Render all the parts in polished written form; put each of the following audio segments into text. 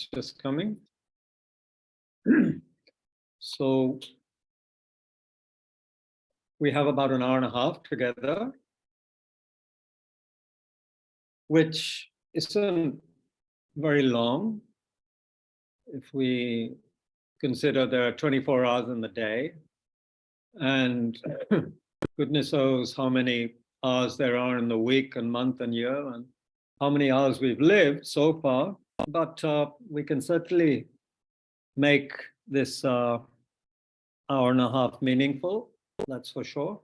just coming. So we have about an hour and a half together, which isn't very long if we consider there are 24 hours in the day, and goodness knows how many hours there are in the week and month and year, and how many hours we've lived so far. But we can certainly make this hour and a half meaningful, that's for sure.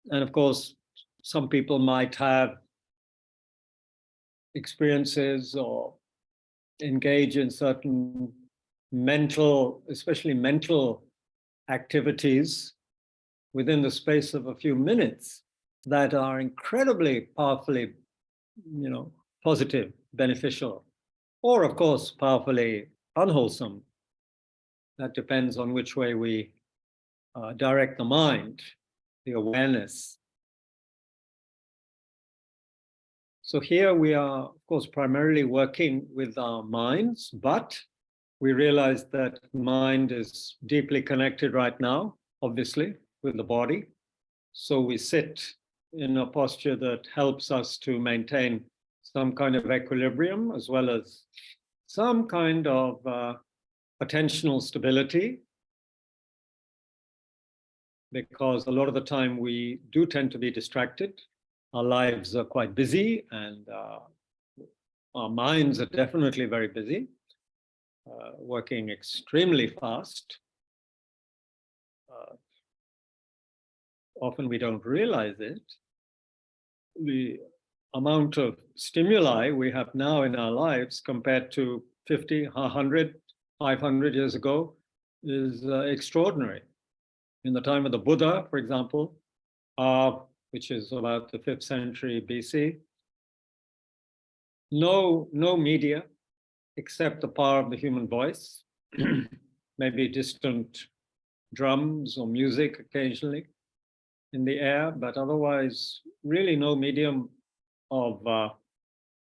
And of course, some people might have experiences or engage in certain mental, especially mental activities within the space of a few minutes that are incredibly powerfully, positive, beneficial, or of course, powerfully unwholesome. That depends on which way we direct the mind, the awareness. So here we are, of course, primarily working with our minds, but we realize that mind is deeply connected right now, obviously, with the body. So we sit in a posture that helps us to maintain some kind of equilibrium, as well as some kind of attentional stability, because a lot of the time we do tend to be distracted. Our lives are quite busy, and our minds are definitely very busy, working extremely fast. Often we don't realize it. The amount of stimuli we have now in our lives compared to 50, 100, 500 years ago is extraordinary. In the time of the Buddha, for example, which is about the 5th century BC, no media except the power of the human voice, maybe distant drums or music occasionally in the air, but otherwise really no medium of,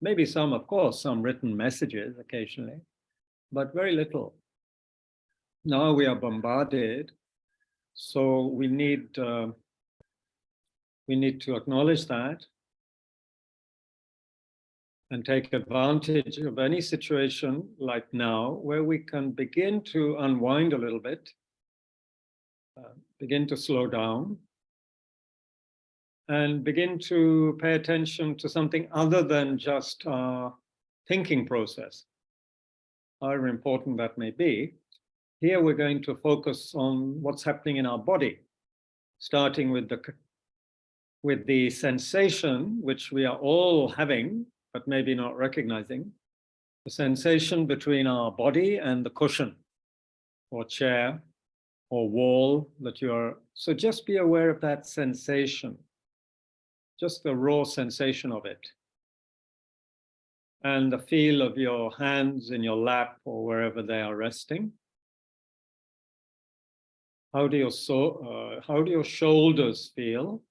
maybe some, of course, some written messages occasionally, but very little. Now we are bombarded, so we need to acknowledge that and take advantage of any situation like now where we can begin to unwind a little bit, begin to slow down, and begin to pay attention to something other than just our thinking process, however important that may be. Here we're going to focus on what's happening in our body, starting with the sensation, which we are all having, but maybe not recognizing, the sensation between our body and the cushion or chair or wall that you're. So just be aware of that sensation, just the raw sensation of it. And the feel of your hands in your lap or wherever they are resting. How do your shoulders feel?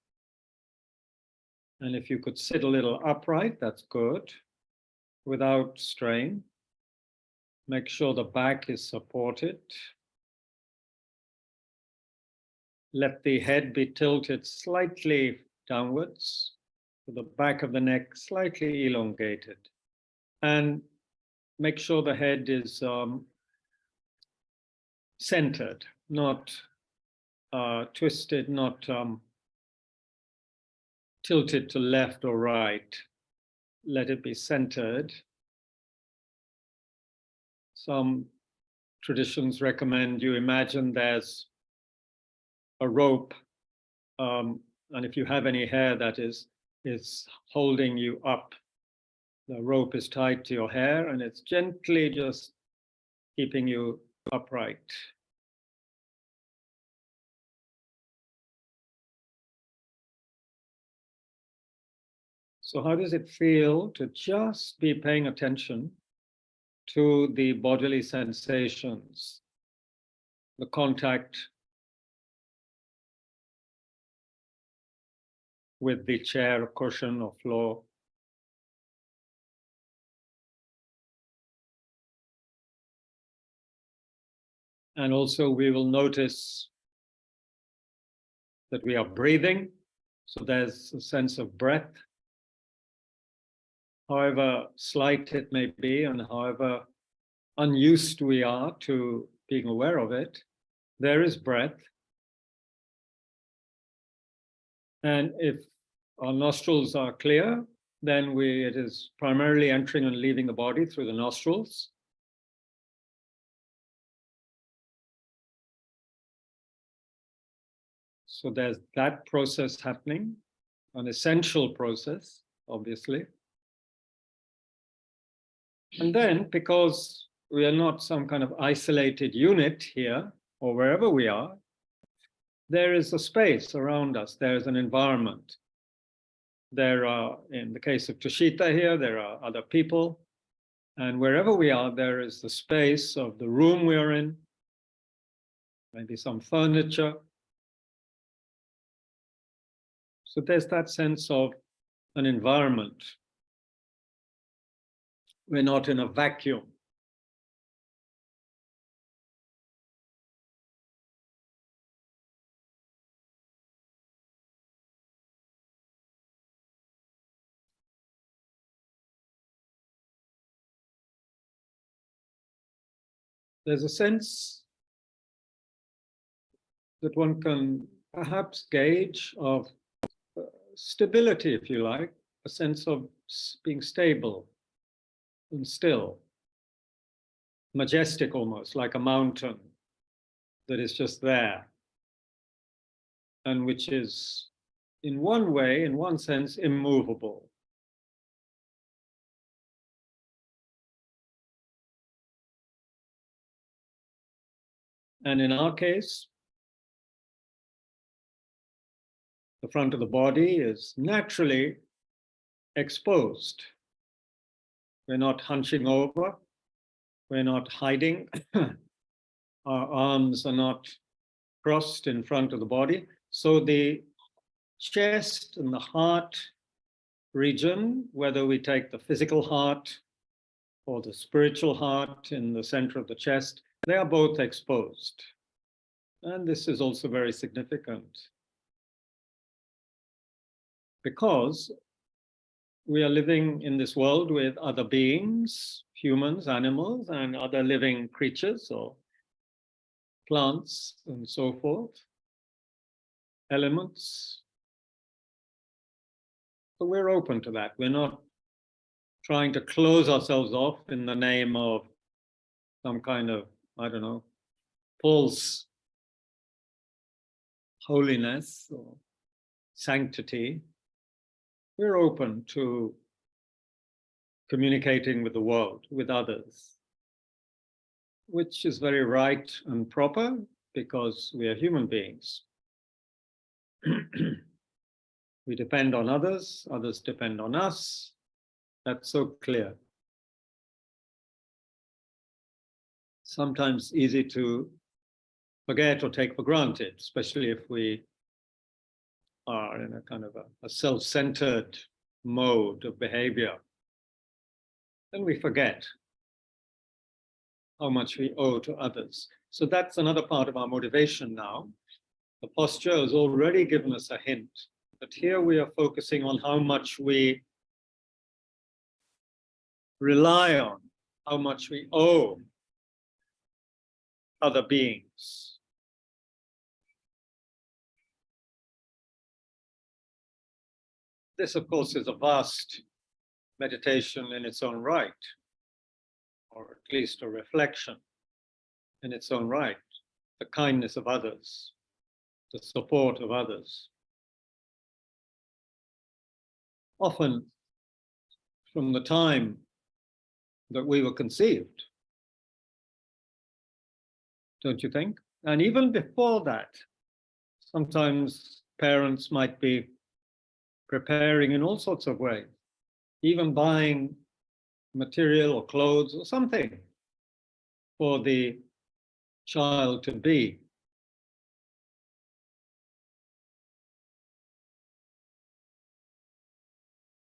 And if you could sit a little upright, that's good, without strain. Make sure the back is supported. Let the head be tilted slightly downwards, with the back of the neck slightly elongated. And make sure the head is centered, not twisted, not tilted to left or right. Let it be centered. Some traditions recommend you imagine there's a rope, and if you have any hair, that is holding you up. The rope is tied to your hair, and it's gently just keeping you upright. So how does it feel to just be paying attention to the bodily sensations, the contact with the chair or cushion or floor? And also we will notice that we are breathing. So there's a sense of breath. However slight it may be and however unused we are to being aware of it, there is breath. And if our nostrils are clear, then it is primarily entering and leaving the body through the nostrils. So there's that process happening, an essential process, obviously. And then, because we are not some kind of isolated unit here, or wherever we are, there is a space around us, there is an environment. There are, in the case of Tushita here, there are other people. And wherever we are, there is the space of the room we are in, maybe some furniture. So there's that sense of an environment. We're not in a vacuum. There's a sense that one can perhaps gauge of stability, if you like, a sense of being stable and still, majestic almost, like a mountain that is just there, and which is, in one way, in one sense, immovable. And in our case, the front of the body is naturally exposed. We're not hunching over, we're not hiding, our arms are not crossed in front of the body. So the chest and the heart region, whether we take the physical heart or the spiritual heart in the center of the chest, they are both exposed. And this is also very significant because we are living in this world with other beings, humans, animals, and other living creatures or plants and so forth, elements. So we're open to that. We're not trying to close ourselves off in the name of some kind of, I don't know, false holiness or sanctity. We're open to communicating with the world, with others, which is very right and proper because we are human beings. We depend on others, others depend on us. That's so clear. Sometimes easy to forget or take for granted, especially if we are in a kind of a self-centered mode of behavior. Then we forget how much we owe to others. So that's another part of our motivation now. The posture has already given us a hint, but here we are focusing on how much we rely on, how much we owe other beings. This, of course, is a vast meditation in its own right, or at least a reflection in its own right, the kindness of others, the support of others. Often, from the time that we were conceived, don't you think? And even before that, sometimes parents might be preparing in all sorts of ways, even buying material or clothes or something for the child to be.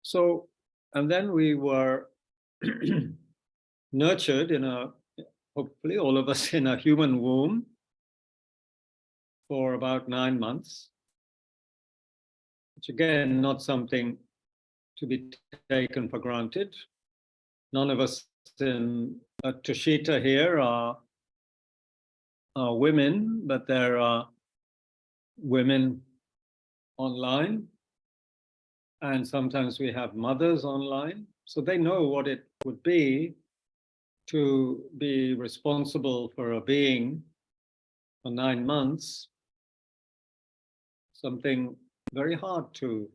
So, and then we were nurtured in a hopefully all of us in a human womb for about 9 months, which again, not something to be taken for granted. None of us in Tushita here are women, but there are women online, and sometimes we have mothers online, so they know what it would be to be responsible for a being for 9 months, something very hard to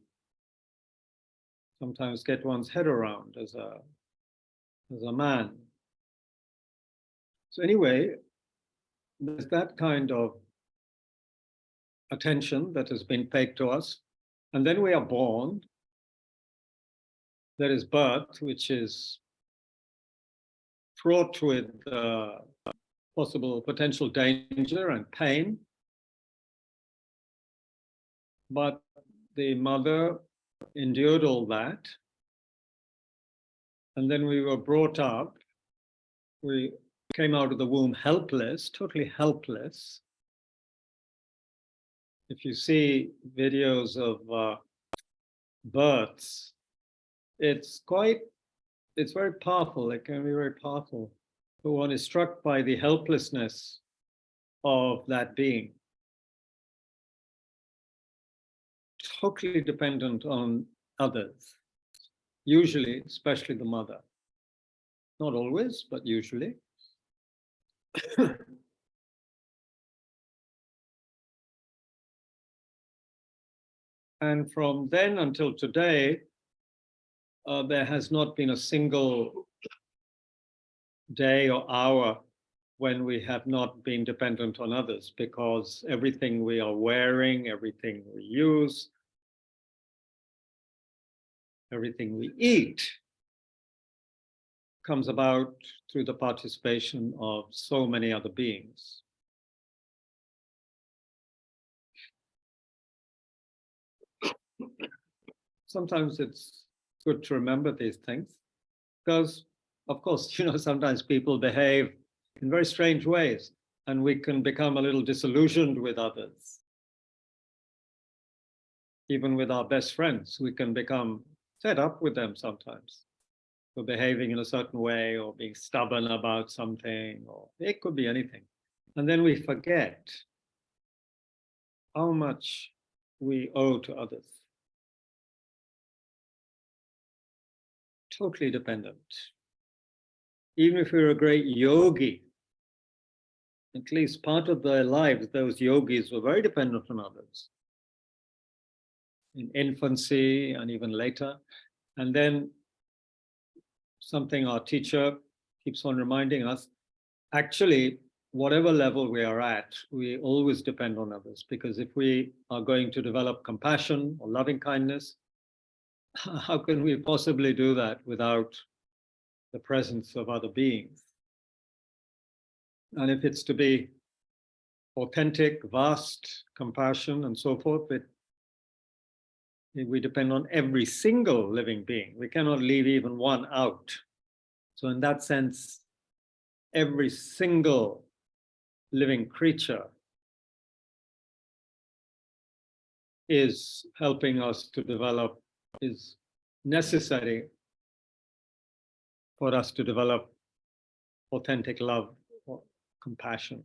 sometimes get one's head around as a man. So anyway, there's that kind of attention that has been paid to us. And then we are born. There is birth, which is fraught with possible potential danger and pain. But the mother endured all that. And then we were brought up. We came out of the womb helpless, totally helpless. If you see videos of births, it's very powerful. It can be very powerful. But one is struck by the helplessness of that being. Totally dependent on others, usually, especially the mother. Not always, but usually. And from then until today, there has not been a single day or hour when we have not been dependent on others, because everything we are wearing, everything we use, everything we eat comes about through the participation of so many other beings. Sometimes it's good to remember these things because, of course, sometimes people behave in very strange ways and we can become a little disillusioned with others. Even with our best friends, we can become fed up with them sometimes for behaving in a certain way or being stubborn about something, or it could be anything. And then we forget how much we owe to others. Totally dependent. Even if we're a great yogi, at least part of their lives, those yogis were very dependent on others. In infancy and even later. And then something our teacher keeps on reminding us, actually, whatever level we are at, we always depend on others, because if we are going to develop compassion or loving kindness, how can we possibly do that without the presence of other beings? And if it's to be authentic, vast compassion and so forth, we depend on every single living being. We cannot leave even one out. So in that sense, every single living creature is helping us to develop, is necessary for us to develop authentic love or compassion.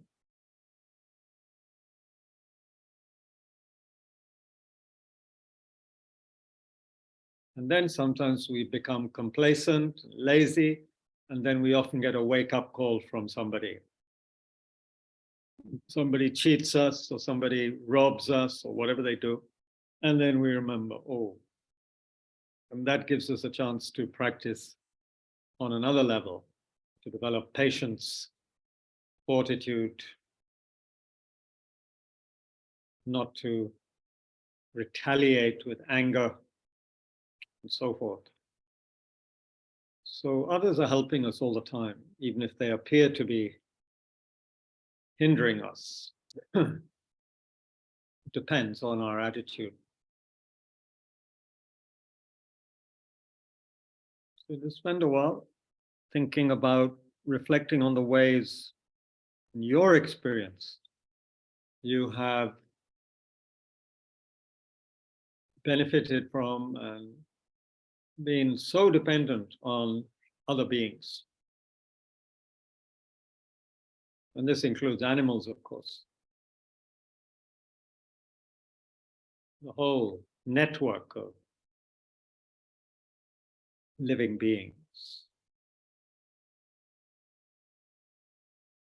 And then sometimes we become complacent, lazy, and then we often get a wake-up call from somebody. Somebody cheats us, or somebody robs us, or whatever they do. And then we remember, oh. And that gives us a chance to practice on another level, to develop patience, fortitude, not to retaliate with anger, and so forth. So others are helping us all the time, even if they appear to be hindering us. It depends on our attitude. So just spend a while thinking about reflecting on the ways in your experience you have benefited from and been so dependent on other beings. And this includes animals, of course. The whole network of living beings.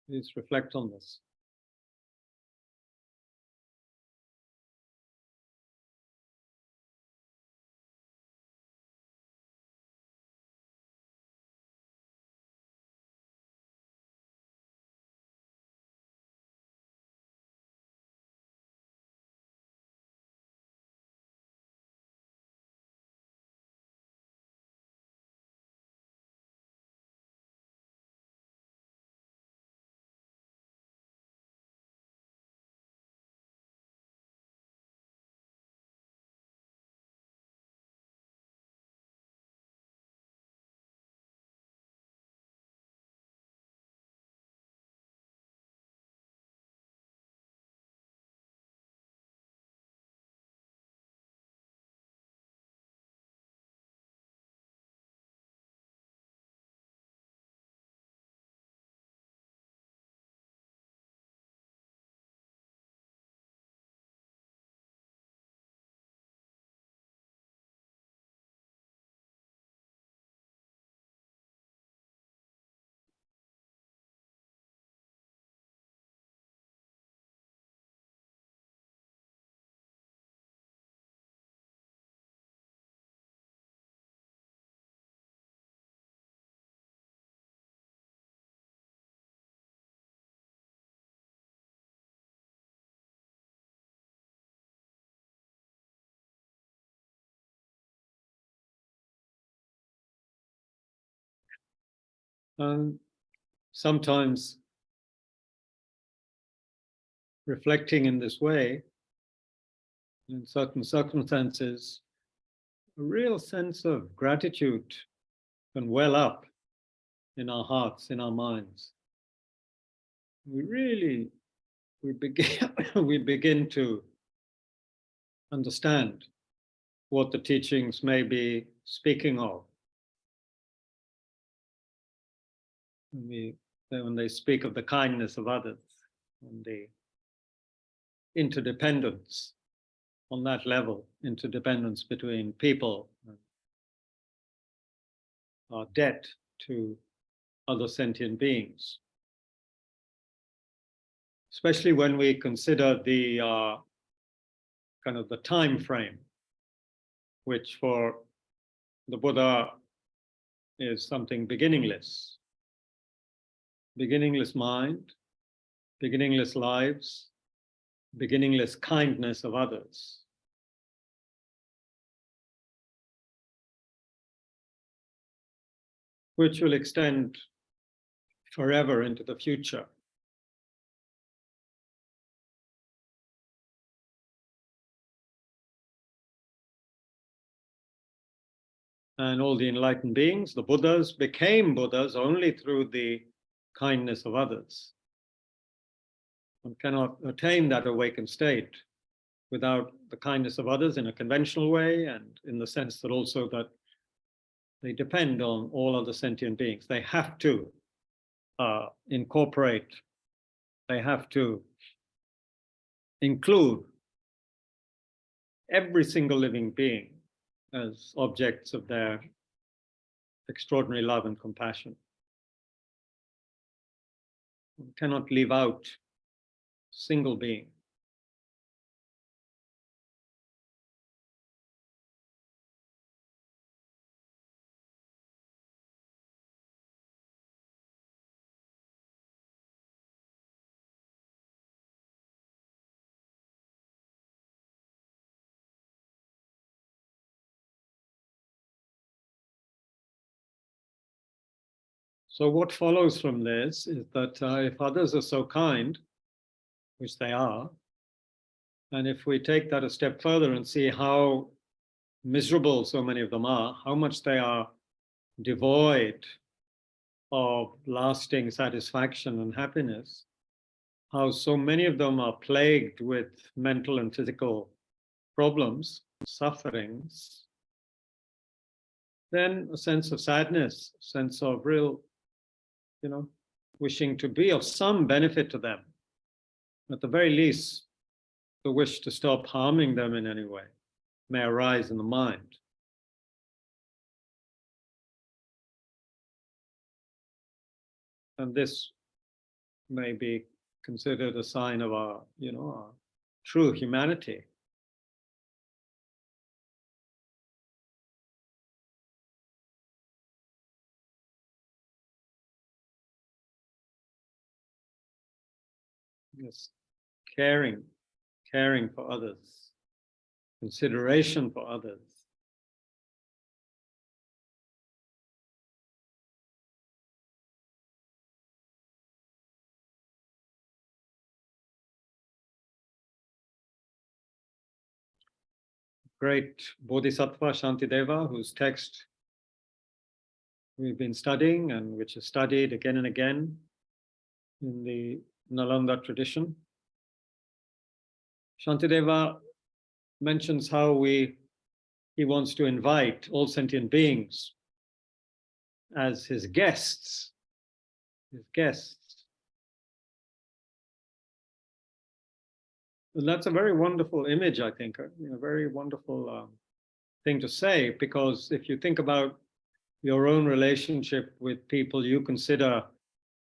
Please reflect on this. And sometimes reflecting in this way, in certain circumstances, a real sense of gratitude can well up in our hearts, in our minds. We begin, we begin to understand what the teachings may be speaking of. When they speak of the kindness of others and the interdependence on that level, interdependence between people, and our debt to other sentient beings. Especially when we consider the kind of the time frame, which for the Buddha is something beginningless. Beginningless mind, beginningless lives, beginningless kindness of others. Which will extend forever into the future. And all the enlightened beings, the Buddhas, became Buddhas only through the kindness of others. One cannot attain that awakened state without the kindness of others in a conventional way, and in the sense that also that they depend on all other sentient beings. They have to incorporate, they have to include every single living being as objects of their extraordinary love and compassion. One cannot leave out a single being. So what follows from this is that if others are so kind, which they are, and if we take that a step further and see how miserable so many of them are, how much they are devoid of lasting satisfaction and happiness, how so many of them are plagued with mental and physical problems, sufferings, then a sense of sadness, sense of real, wishing to be of some benefit to them. At the very least, the wish to stop harming them in any way may arise in the mind. And this may be considered a sign of our true humanity. Yes, caring for others, consideration for others. Great Bodhisattva Shantideva, whose text we've been studying and which is studied again and again in the Nalanda tradition. Shantideva mentions how he wants to invite all sentient beings as his guests. And that's a very wonderful image, I think, a very wonderful thing to say, because if you think about your own relationship with people you consider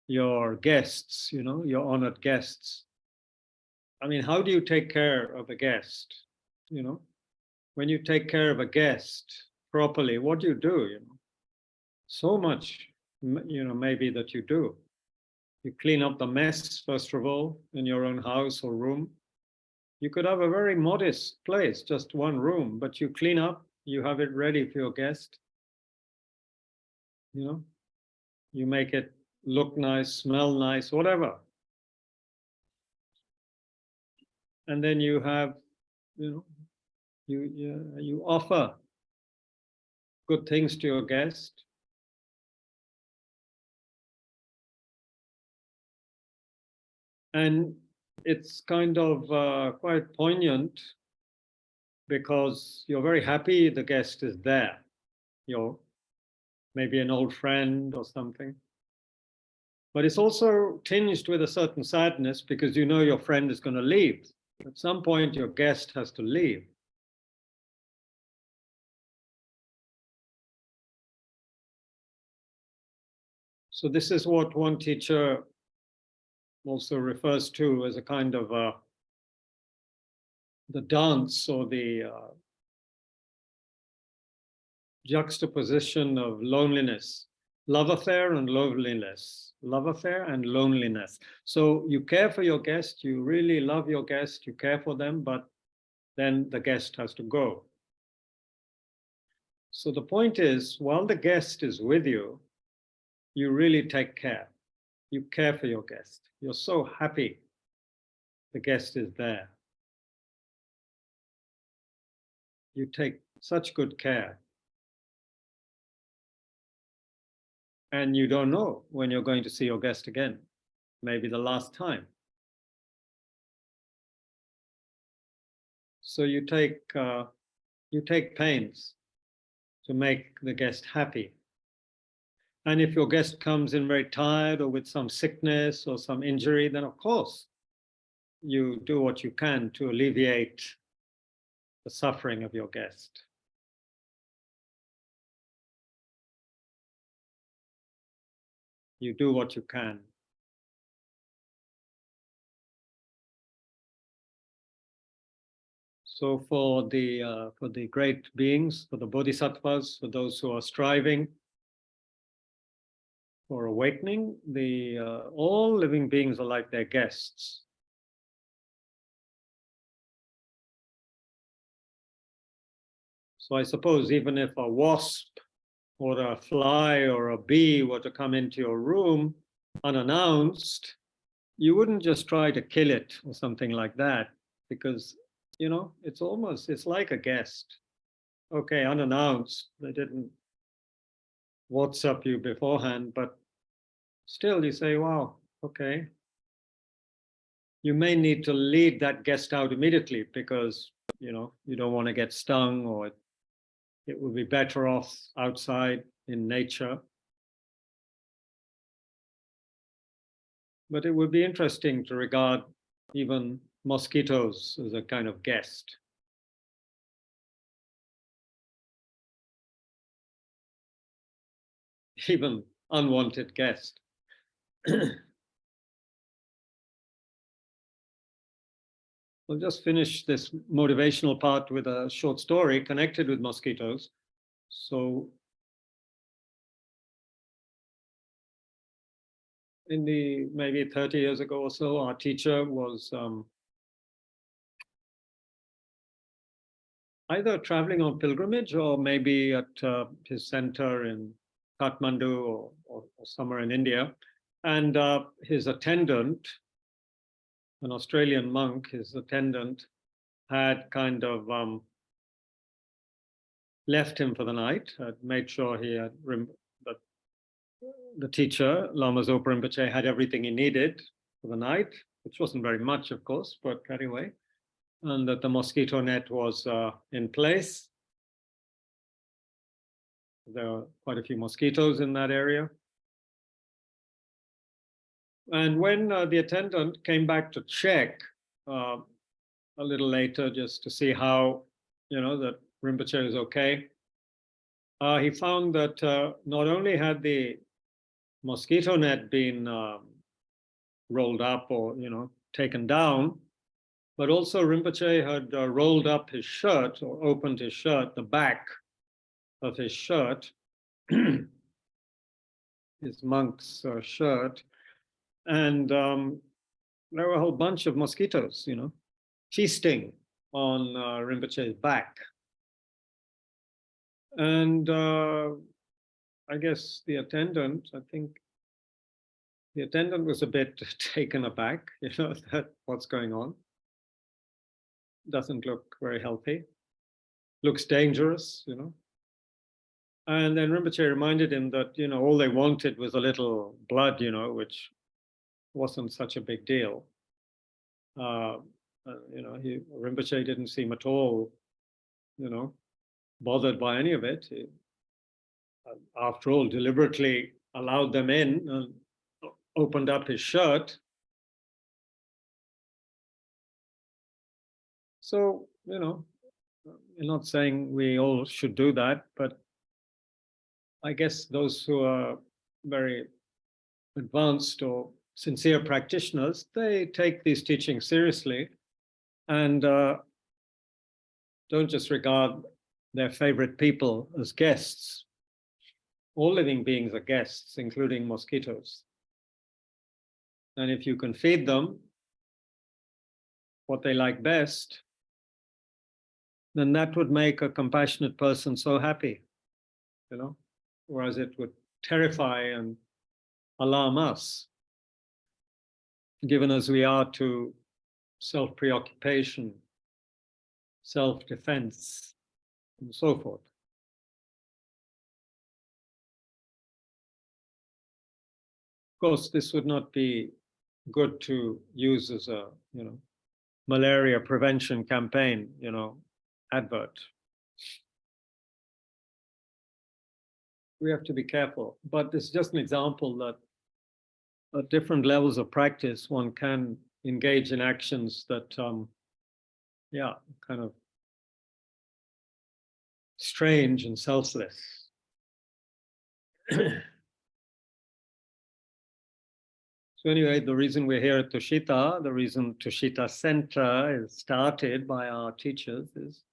your guests, your honored guests. I mean, how do you take care of a guest? When you take care of a guest properly, what do you do? So much, maybe that you do. You clean up the mess, first of all, in your own house or room. You could have a very modest place, just one room, but you clean up, you have it ready for your guest. You make it look nice, smell nice, whatever. And then you have, you offer good things to your guest. And it's kind of quite poignant because you're very happy the guest is there. You're maybe an old friend or something. But it's also tinged with a certain sadness because you know your friend is going to leave. At some point, your guest has to leave. So this is what one teacher also refers to as a kind of the dance or the juxtaposition of loneliness, love affair and loneliness, love affair and loneliness. So you care for your guest, you really love your guest, you care for them, but then the guest has to go. So the point is, while the guest is with you, you really take care. You care for your guest. You're so happy the guest is there. You take such good care. And you don't know when you're going to see your guest again, maybe the last time. So you take pains to make the guest happy. And if your guest comes in very tired or with some sickness or some injury, then of course you do what you can to alleviate the suffering of your guest. You do what you can. So for the great beings, for the bodhisattvas, for those who are striving for awakening, all living beings are like their guests. So I suppose even if a wasp or a fly or a bee were to come into your room unannounced, you wouldn't just try to kill it or something like that, because it's like a guest. Okay, unannounced, they didn't WhatsApp you beforehand, but still you say, wow, okay. You may need to lead that guest out immediately because, you don't want to get stung, or it would be better off outside in nature. But it would be interesting to regard even mosquitoes as a kind of guest. Even unwanted guest. We'll just finish this motivational part with a short story connected with mosquitoes. So in the maybe 30 years ago or so, our teacher was either traveling on pilgrimage or maybe at his center in Kathmandu or somewhere in India. And his attendant, an Australian monk, his attendant had kind of left him for the night, had made sure he had that the teacher, Lama Zopa Rinpoche, had everything he needed for the night, which wasn't very much, of course, but anyway, and that the mosquito net was in place. There were quite a few mosquitoes in that area. And when the attendant came back to check a little later, just to see how, that Rinpoche was okay, he found that not only had the mosquito net been rolled up or, taken down, but also Rinpoche had rolled up his shirt or opened his shirt, the back of his shirt, his monk's shirt, and there were a whole bunch of mosquitoes, feasting on Rinpoche's back. And I guess the attendant was a bit taken aback, that what's going on. Doesn't look very healthy, looks dangerous, And then Rinpoche reminded him that, all they wanted was a little blood, which wasn't such a big deal. Rinpoche didn't seem at all, bothered by any of it. He, after all, deliberately allowed them in and opened up his shirt. So, I'm not saying we all should do that, but I guess those who are very advanced or sincere practitioners, they take these teachings seriously and don't just regard their favorite people as guests. All living beings are guests, including mosquitoes. And if you can feed them what they like best, then that would make a compassionate person so happy, whereas it would terrify and alarm us, given as we are to self-preoccupation, self-defense, and so forth. Of course, this would not be good to use as a, malaria prevention campaign, advert. We have to be careful, but it's just an example that at different levels of practice, one can engage in actions that, kind of strange and selfless. So anyway, the reason we're here at Tushita, the reason Tushita Center is started by our teachers is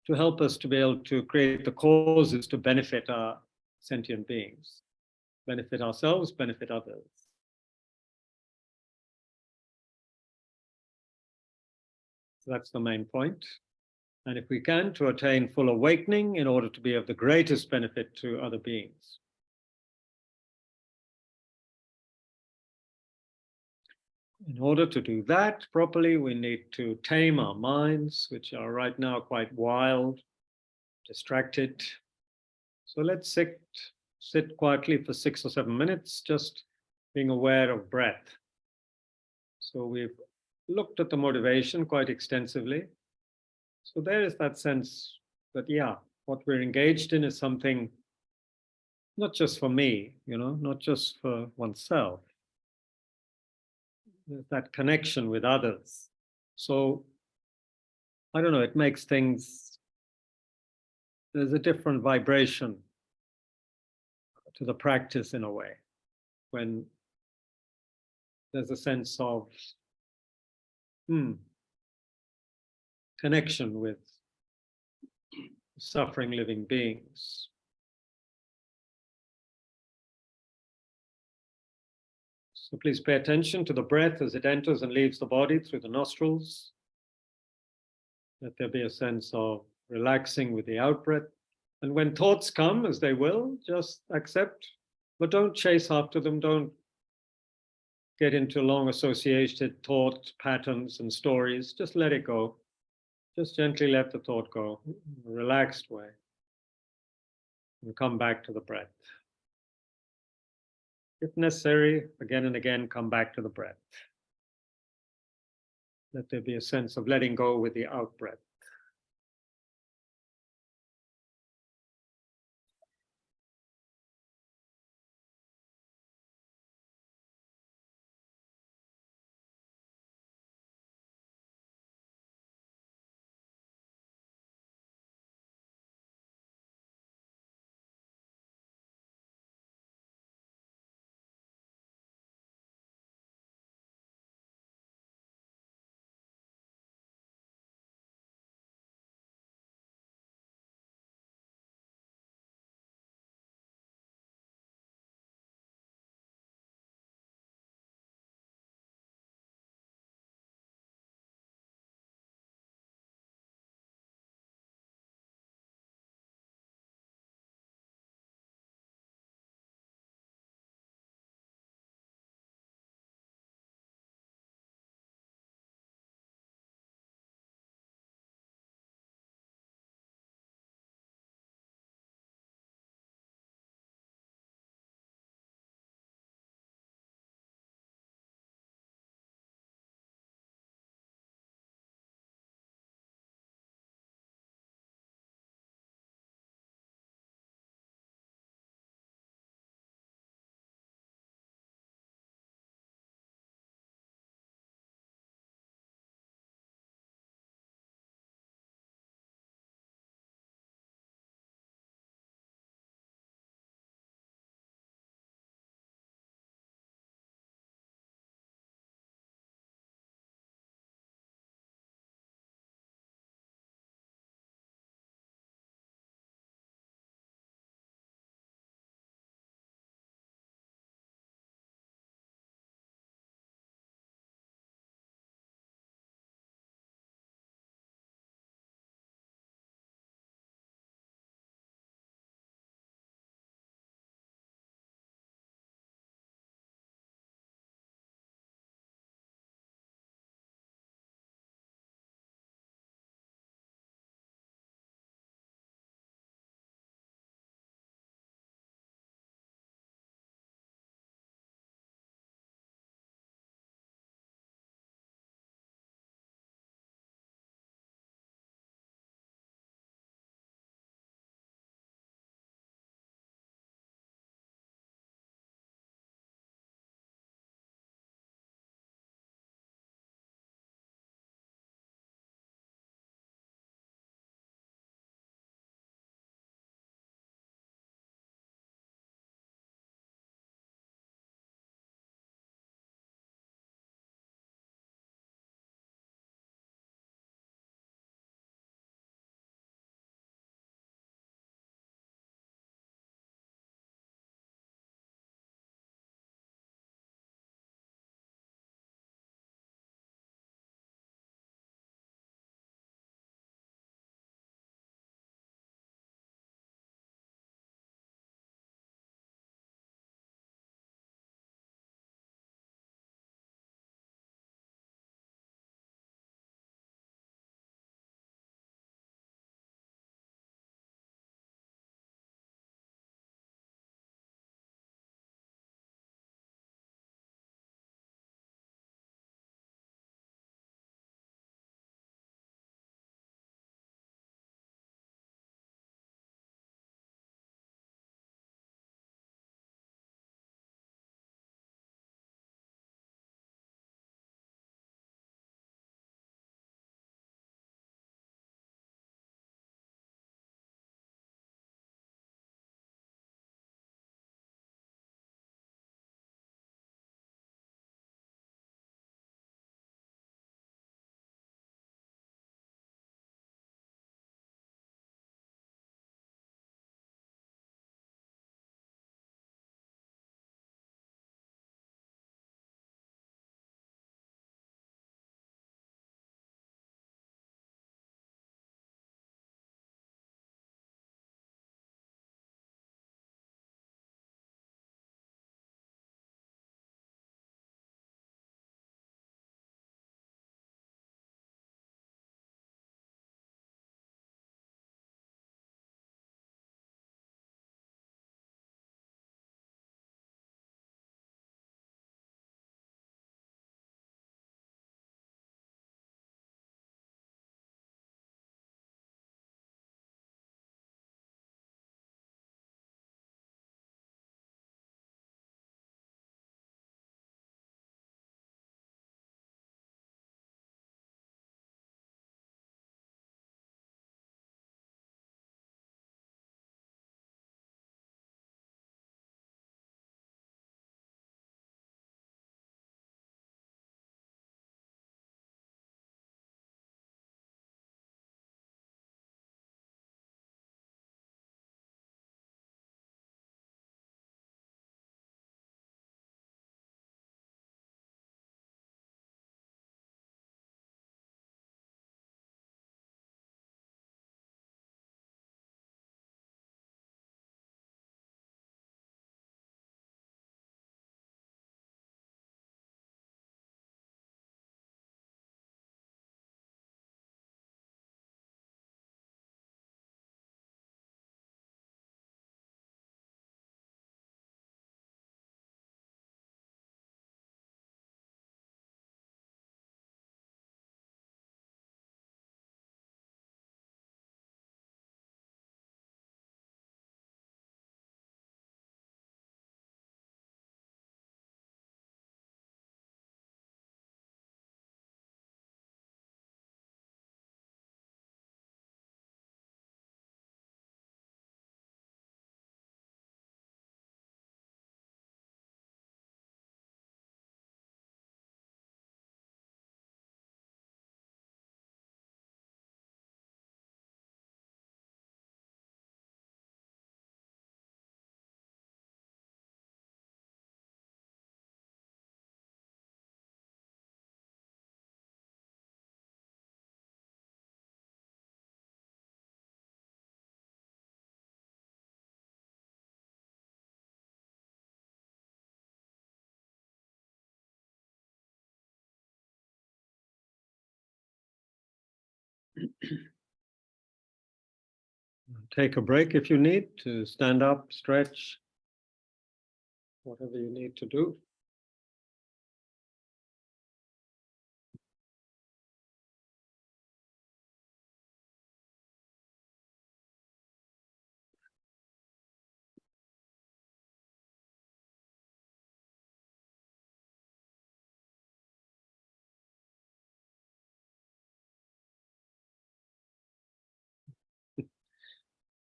to help us to be able to create the causes to benefit our sentient beings, benefit ourselves, benefit others. So that's the main point. And if we can, to attain full awakening in order to be of the greatest benefit to other beings. In order to do that properly, we need to tame our minds, which are right now quite wild, distracted. So let's sit quietly for 6 or 7 minutes, just being aware of breath. So we've looked at the motivation quite extensively. So there is that sense that, yeah, what we're engaged in is something not just for me, not just for oneself. There's that connection with others. So, I don't know, it makes things, there's a different vibration to the practice in a way, when there's a sense of connection with suffering living beings. So please pay attention to the breath as it enters and leaves the body through the nostrils. Let there be a sense of relaxing with the out-breath. And when thoughts come, as they will, just accept, but don't chase after them. Don't get into long associated thought patterns and stories. Just let it go. Just gently let the thought go in a relaxed way. And come back to the breath. If necessary, again and again, come back to the breath. Let there be a sense of letting go with the out-breath. Take a break if you need to stand up, stretch, whatever you need to do.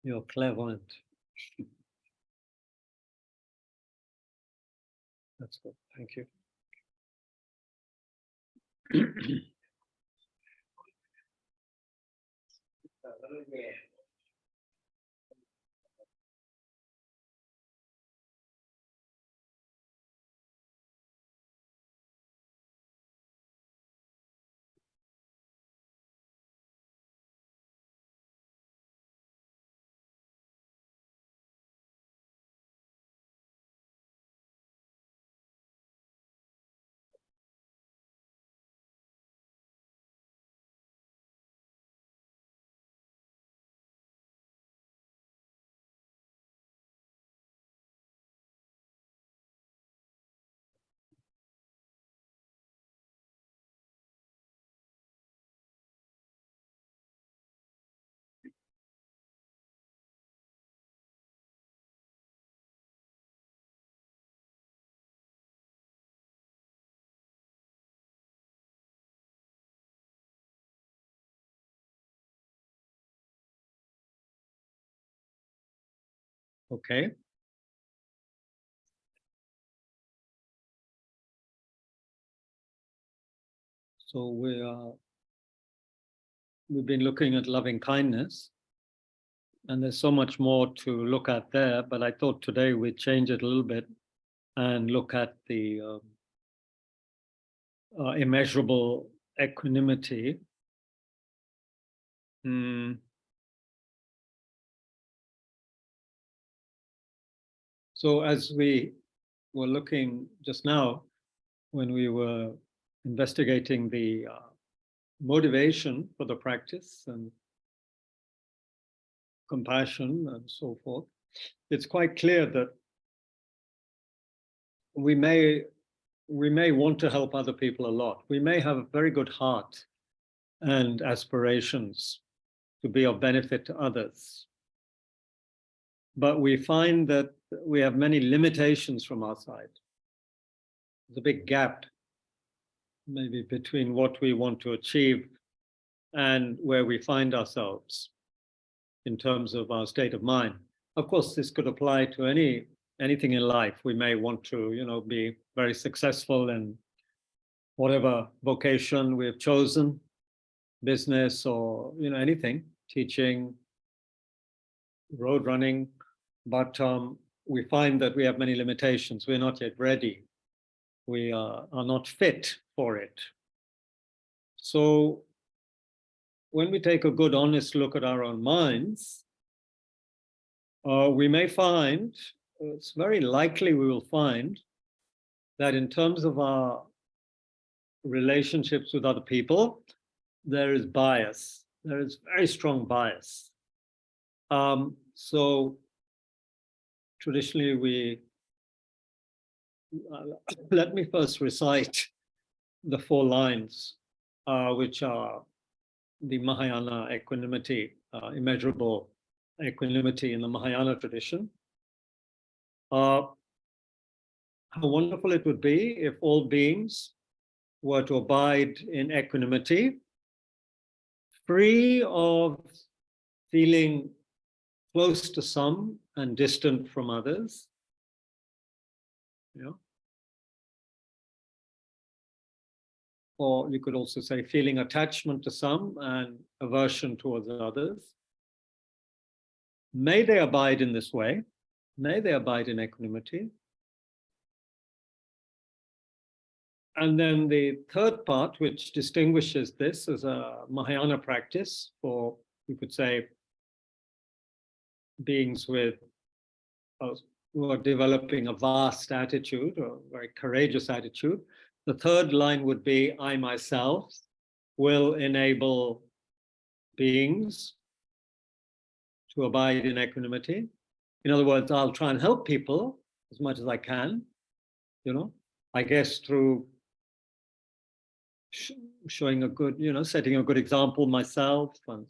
You're clairvoyant. That's good. Thank you. Okay. So we've been looking at loving kindness, and there's so much more to look at there, but I thought today we'd change it a little bit and look at the immeasurable equanimity. So as we were looking just now, when we were investigating the motivation for the practice and compassion and so forth, it's quite clear that we may want to help other people a lot. We may have a very good heart and aspirations to be of benefit to others. But we find that we have many limitations from our side. There's a big gap, maybe, between what we want to achieve and where we find ourselves in terms of our state of mind. Of course, this could apply to anything in life. We may want to, be very successful in whatever vocation we have chosen, business or, anything, teaching, road running, but we find that we have many limitations. We're not yet ready. We are not fit for it. So when we take a good, honest look at our own minds, we may find, it's very likely we will find, that in terms of our relationships with other people, there is bias. There is very strong bias. So traditionally, let me first recite the 4 lines, which are the Mahayana equanimity, immeasurable equanimity in the Mahayana tradition. How wonderful it would be if all beings were to abide in equanimity, free of feeling close to some and distant from others. Or you could also say feeling attachment to some and aversion towards others. May they abide in this way. May they abide in equanimity. And then the third part, which distinguishes this as a Mahayana practice for, you could say, beings with who are developing a vast attitude or very courageous attitude. The third line would be, I myself will enable beings to abide in equanimity. In other words, I'll try and help people as much as I can, I guess through showing a good, setting a good example myself and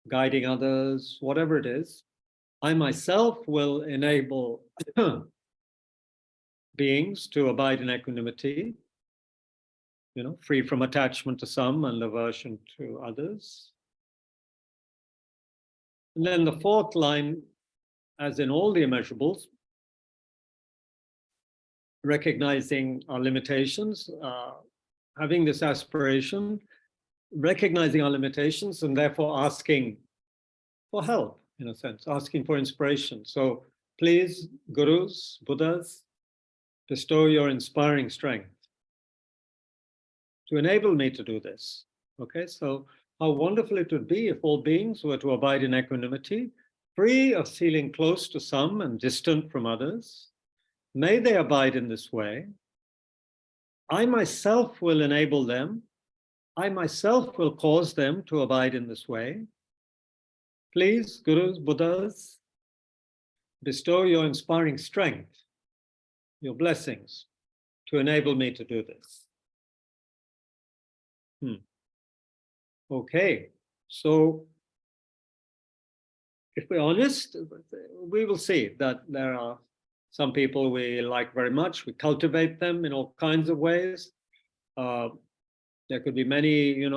guiding others, whatever it is. I myself will enable beings to abide in equanimity, free from attachment to some and aversion to others. And then the fourth line, as in all the immeasurables, recognizing our limitations, having this aspiration, recognizing our limitations, and therefore asking for help, in a sense, asking for inspiration. So please, gurus, Buddhas, bestow your inspiring strength to enable me to do this. Okay, so how wonderful it would be if all beings were to abide in equanimity, free of feeling close to some and distant from others. May they abide in this way. I myself will enable them. I myself will cause them to abide in this way. Please, gurus, Buddhas, bestow your inspiring strength, your blessings, to enable me to do this. Okay, so if we're honest, we will see that there are some people we like very much. We cultivate them in all kinds of ways. There could be many,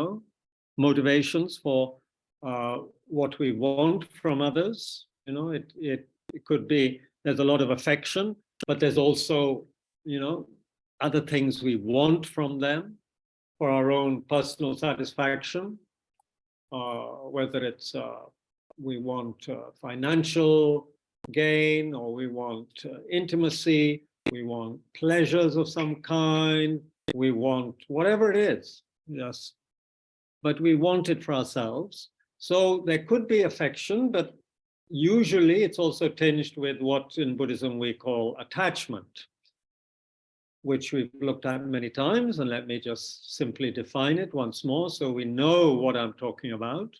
motivations for what we want from others. It could be there's a lot of affection, but there's also, other things we want from them for our own personal satisfaction, whether it's we want financial gain, or we want intimacy, we want pleasures of some kind, we want whatever it is, yes, but we want it for ourselves. So there could be affection, but usually it's also tinged with what in Buddhism we call attachment, which we've looked at many times, and let me just simply define it once more so we know what I'm talking about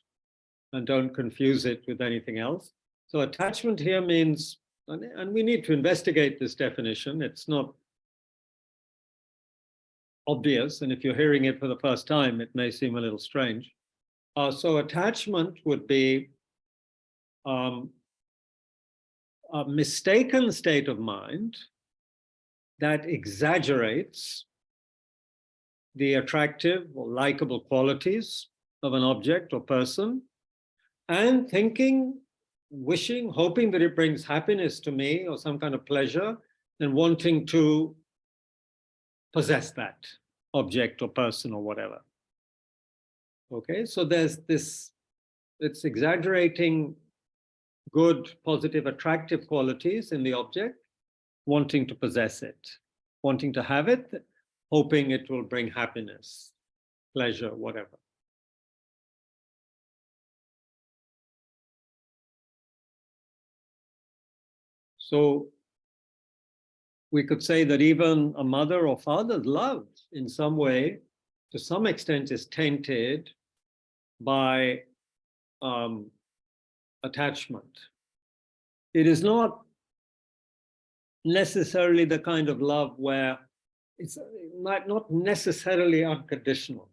and don't confuse it with anything else. So attachment here means, and we need to investigate this definition, it's not obvious, and if you're hearing it for the first time, it may seem a little strange. So attachment would be a mistaken state of mind that exaggerates the attractive or likable qualities of an object or person, and thinking, wishing, hoping that it brings happiness to me or some kind of pleasure, and wanting to possess that object or person or whatever. Okay, so there's this, it's exaggerating good, positive, attractive qualities in the object, wanting to possess it, wanting to have it, hoping it will bring happiness, pleasure, whatever. So we could say that even a mother or father's love in some way, to some extent, is tainted by attachment. It is not necessarily the kind of love where it's not necessarily unconditional.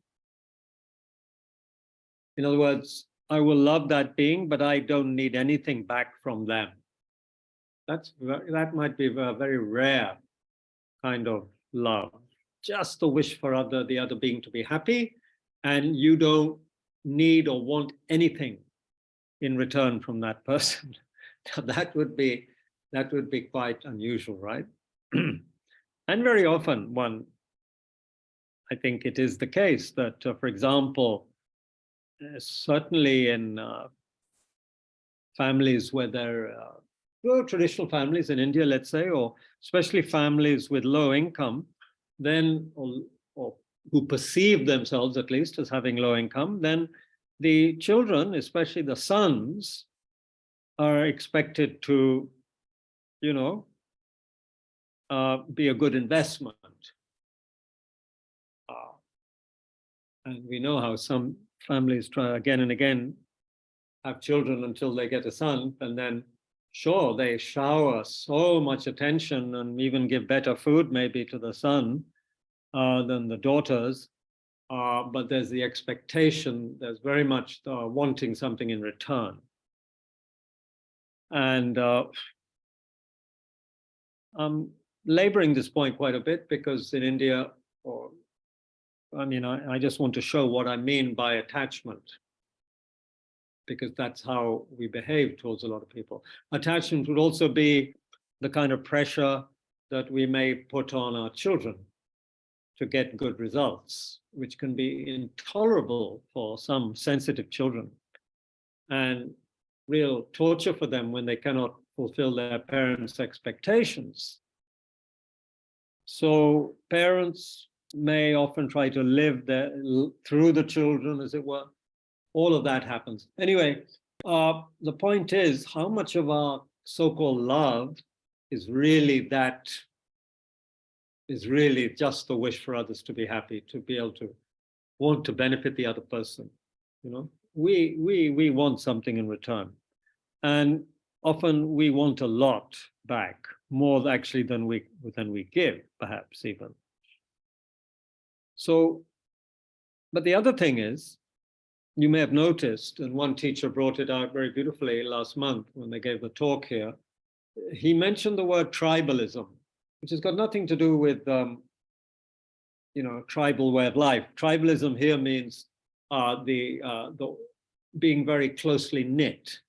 In other words, I will love that being, but I don't need anything back from them. That might be a very rare kind of love. Just a wish for the other being to be happy, and you don't need or want anything in return from that person. Now, that would be quite unusual, right? And very often I think it is the case that, for example, certainly in families where there are traditional families in India, let's say, or especially families with low income, then, or who perceive themselves at least as having low income, then the children, especially the sons, are expected to, be a good investment. And we know how some families try again and again have children until they get a son, and then sure, they shower so much attention and even give better food maybe to the son than the daughters. But there's the expectation, there's very much wanting something in return. And I'm laboring this point quite a bit because in India, I just want to show what I mean by attachment, because that's how we behave towards a lot of people. Attachment would also be the kind of pressure that we may put on our children to get good results, which can be intolerable for some sensitive children and real torture for them when they cannot fulfill their parents' expectations. So parents may often try to live through the children, as it were. All of that happens. Anyway, the point is, how much of our so-called love is really just the wish for others to be happy, to be able to want to benefit the other person. You know, we want something in return, and often we want a lot back, more actually than we give, perhaps even. So, but the other thing is, you may have noticed, and one teacher brought it out very beautifully last month when they gave the talk here. He mentioned the word tribalism, which has got nothing to do with, tribal way of life. Tribalism here means the being very closely knit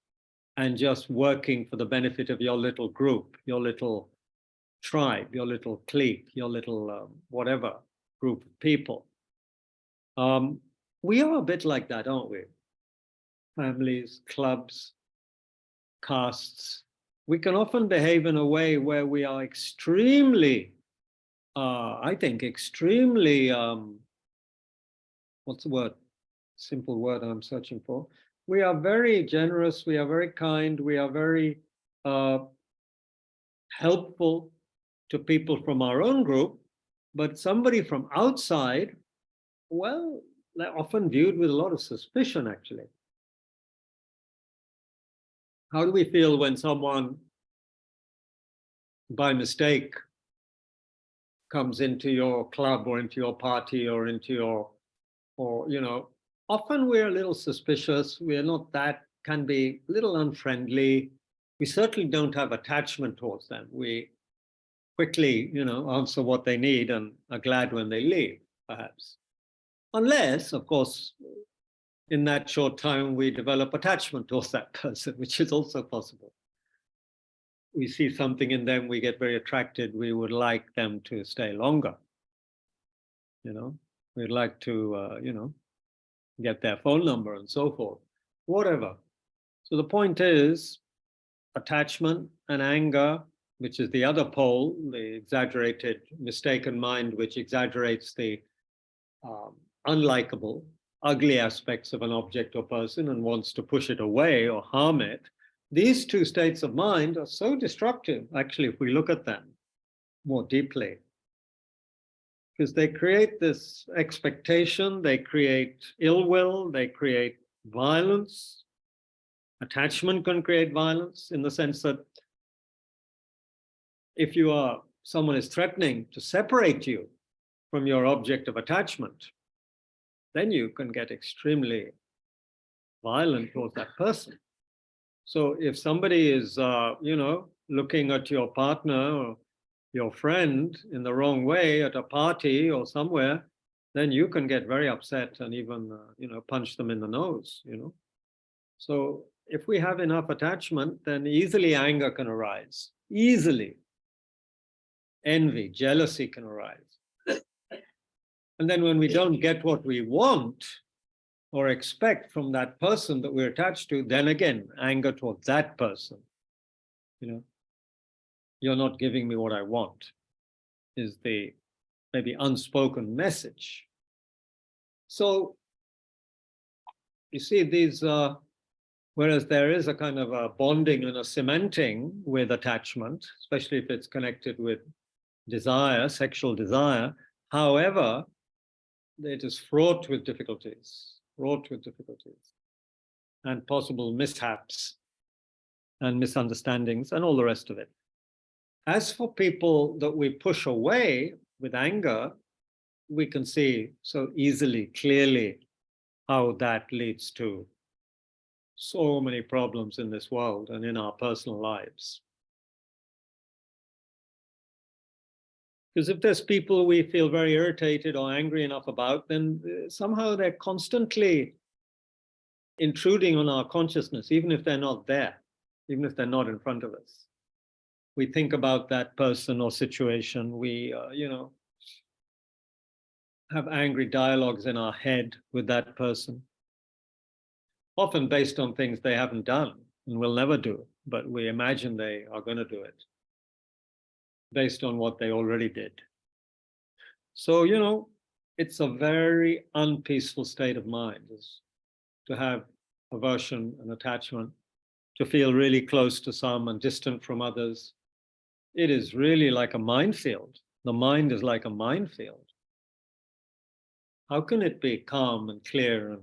and just working for the benefit of your little group, your little tribe, your little clique, your little whatever group of people. We are a bit like that, aren't we? Families, clubs, castes. We can often behave in a way where we are extremely, extremely, what's the word? Simple word I'm searching for. We are very generous, we are very kind, we are very helpful to people from our own group, but somebody from outside, well, they're often viewed with a lot of suspicion, actually. How do we feel when someone, by mistake, comes into your club or into your party or into your, often we're a little suspicious. We're not that, can be a little unfriendly. We certainly don't have attachment towards them. We quickly, answer what they need and are glad when they leave, perhaps. Unless, of course, in that short time, we develop attachment towards that person, which is also possible. We see something in them, we get very attracted, we would like them to stay longer. We'd like to, get their phone number and so forth, whatever. So the point is, attachment and anger, which is the other pole, the exaggerated, mistaken mind, which exaggerates the unlikable, ugly aspects of an object or person and wants to push it away or harm it. These two states of mind are so destructive, actually, if we look at them more deeply, because they create this expectation, they create ill will, they create violence. Attachment can create violence in the sense that if someone is threatening to separate you from your object of attachment, then you can get extremely violent towards that person. So if somebody is, looking at your partner or your friend in the wrong way at a party or somewhere, then you can get very upset and even, punch them in the nose, So if we have enough attachment, then easily anger can arise, easily. Envy, jealousy can arise. And then when we don't get what we want or expect from that person that we're attached to, then again, anger towards that person. You're not giving me what I want, is the maybe unspoken message. So you see these, whereas there is a kind of a bonding and a cementing with attachment, especially if it's connected with desire, sexual desire. However, it is fraught with difficulties. fraught with difficulties and possible mishaps and misunderstandings and all the rest of it. As for people that we push away with anger, we can see so easily, clearly, how that leads to so many problems in this world and in our personal lives. Because if there's people we feel very irritated or angry enough about, then somehow they're constantly intruding on our consciousness, even if they're not there, even if they're not in front of us. We think about that person or situation, we, have angry dialogues in our head with that person, often based on things they haven't done and will never do, but we imagine they are going to do it based on what they already did. So, it's a very unpeaceful state of mind, is to have aversion and attachment, to feel really close to some and distant from others. It is really like a minefield. The mind is like a minefield. How can it be calm and clear and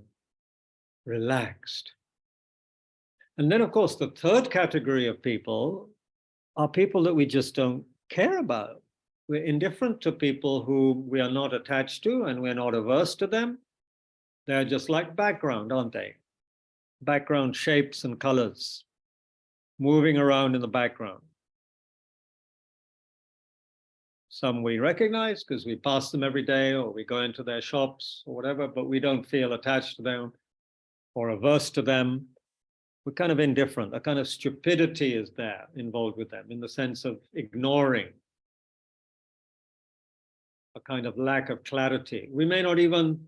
relaxed? And then, of course, the third category of people are people that we just don't care about. We're indifferent to people who we are not attached to, and we're not averse to them. They're just like background, aren't they? Background shapes and colors moving around in the background. Some we recognize because we pass them every day, or we go into their shops or whatever, but we don't feel attached to them or averse to them. We're kind of indifferent. A kind of stupidity is there involved with them, in the sense of ignoring, a kind of lack of clarity. We may not even,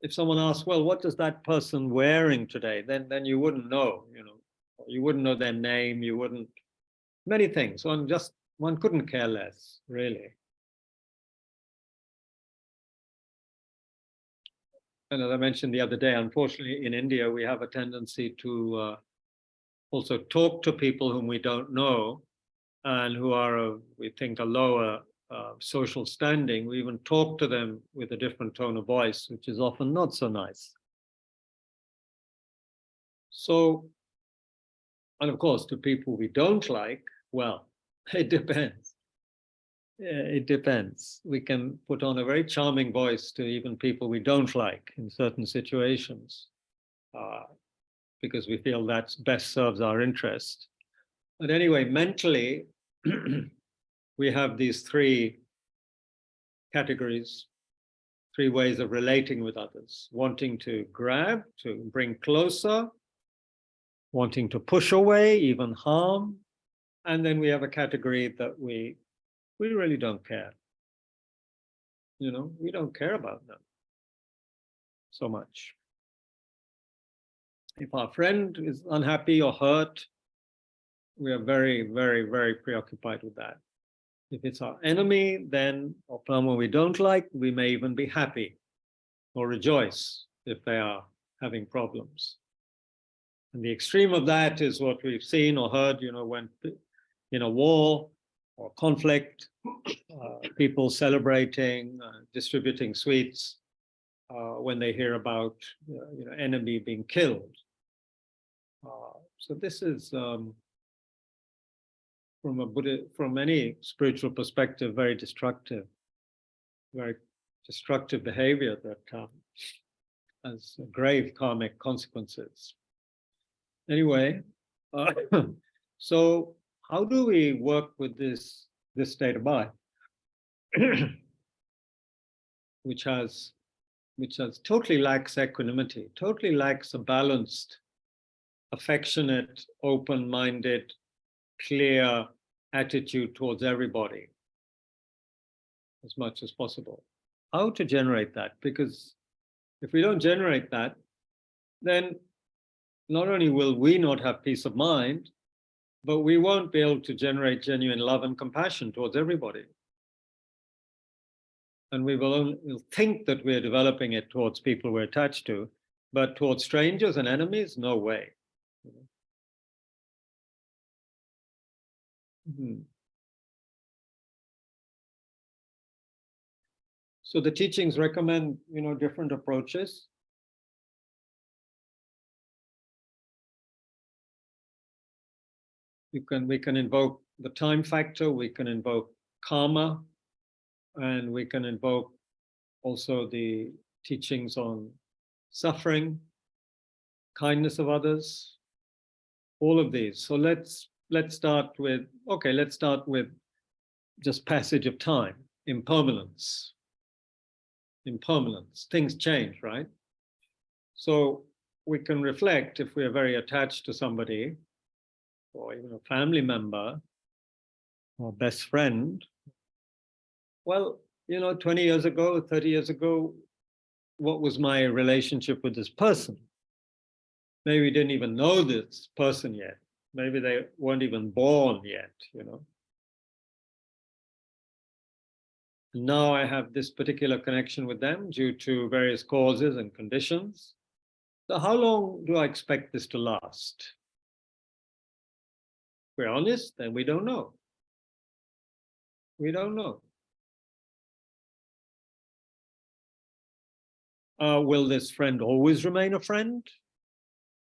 if someone asks, well, what does that person wearing today? Then you wouldn't know, you wouldn't know their name, you wouldn't, many things. One couldn't care less, really. And as I mentioned the other day, unfortunately, in India, we have a tendency to also talk to people whom we don't know and who are, we think, a lower social standing. We even talk to them with a different tone of voice, which is often not so nice. So, and of course, to people we don't like, well, it depends. It depends. We can put on a very charming voice to even people we don't like in certain situations, because we feel that best serves our interest. But anyway, mentally, we have these three categories, three ways of relating with others: wanting to grab, to bring closer, wanting to push away, even harm. And then we have a category that we really don't care. We don't care about them so much. If our friend is unhappy or hurt, we are very, very, very preoccupied with that. If it's our enemy, then, or someone we don't like, we may even be happy or rejoice if they are having problems. And the extreme of that is what we've seen or heard, when in a war or conflict, people celebrating, distributing sweets when they hear about enemy being killed. So this is, from any spiritual perspective, very destructive behavior that has grave karmic consequences. Anyway, so how do we work with this state of mind, which totally lacks equanimity, totally lacks a balanced, affectionate, open-minded, clear attitude towards everybody as much as possible? How to generate that? Because if we don't generate that, then not only will we not have peace of mind, but we won't be able to generate genuine love and compassion towards everybody. And we'll think that we're developing it towards people we're attached to, but towards strangers and enemies, no way. So the teachings recommend, different approaches. we can invoke the time factor, we can invoke karma, and we can invoke also the teachings on suffering, kindness of others, all of these. So let's start with, okay, let's start with just passage of time, impermanence. Impermanence, things change, right? So we can reflect if we are very attached to somebody, or even a family member, or best friend. Well, 20 years ago, 30 years ago, what was my relationship with this person? Maybe we didn't even know this person yet. Maybe they weren't even born yet, Now I have this particular connection with them due to various causes and conditions. So how long do I expect this to last? If we're honest, then we don't know. We don't know. Will this friend always remain a friend?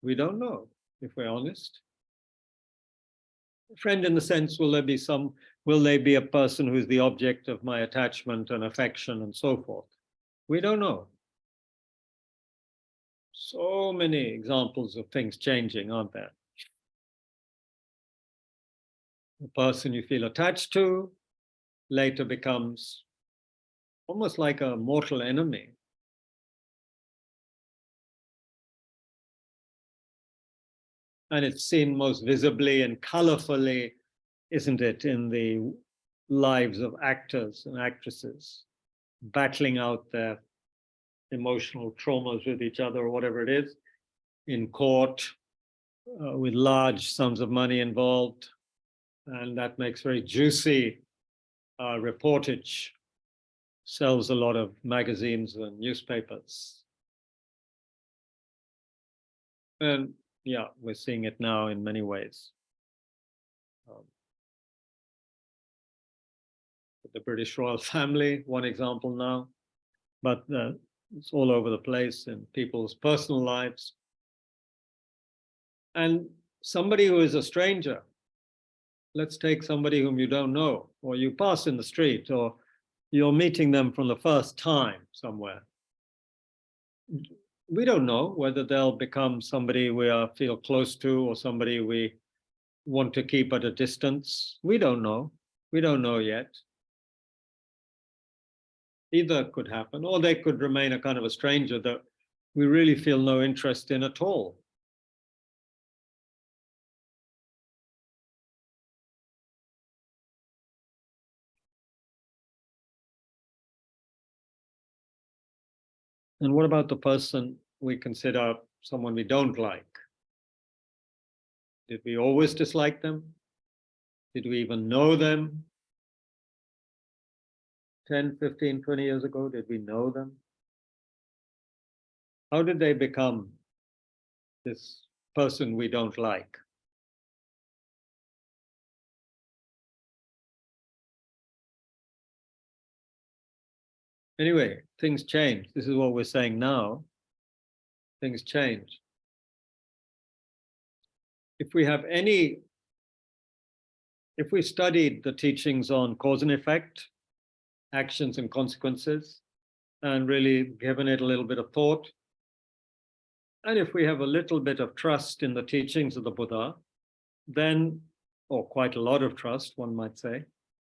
We don't know, if we're honest. Friend in the sense, will they be a person who's the object of my attachment and affection and so forth? We don't know. So many examples of things changing, aren't there? The person you feel attached to later becomes almost like a mortal enemy. And it's seen most visibly and colorfully, isn't it, in the lives of actors and actresses, battling out their emotional traumas with each other or whatever it is, in court, with large sums of money involved. And that makes very juicy reportage, sells a lot of magazines and newspapers. And yeah, we're seeing it now in many ways. The British royal family, one example now, but it's all over the place in people's personal lives. And somebody who is a stranger, let's take somebody whom you don't know, or you pass in the street, or you're meeting them from the first time somewhere. We don't know whether they'll become somebody we feel close to or somebody we want to keep at a distance. We don't know. We don't know yet. Either could happen, or they could remain a kind of a stranger that we really feel no interest in at all. And what about the person we consider someone we don't like? Did we always dislike them? Did we even know them 10, 15, 20 years ago? Did we know them? How did they become this person we don't like? Anyway, things change. This is what we're saying now. Things change. If we studied the teachings on cause and effect, actions and consequences, and really given it a little bit of thought, and if we have a little bit of trust in the teachings of the Buddha, then, or quite a lot of trust, one might say,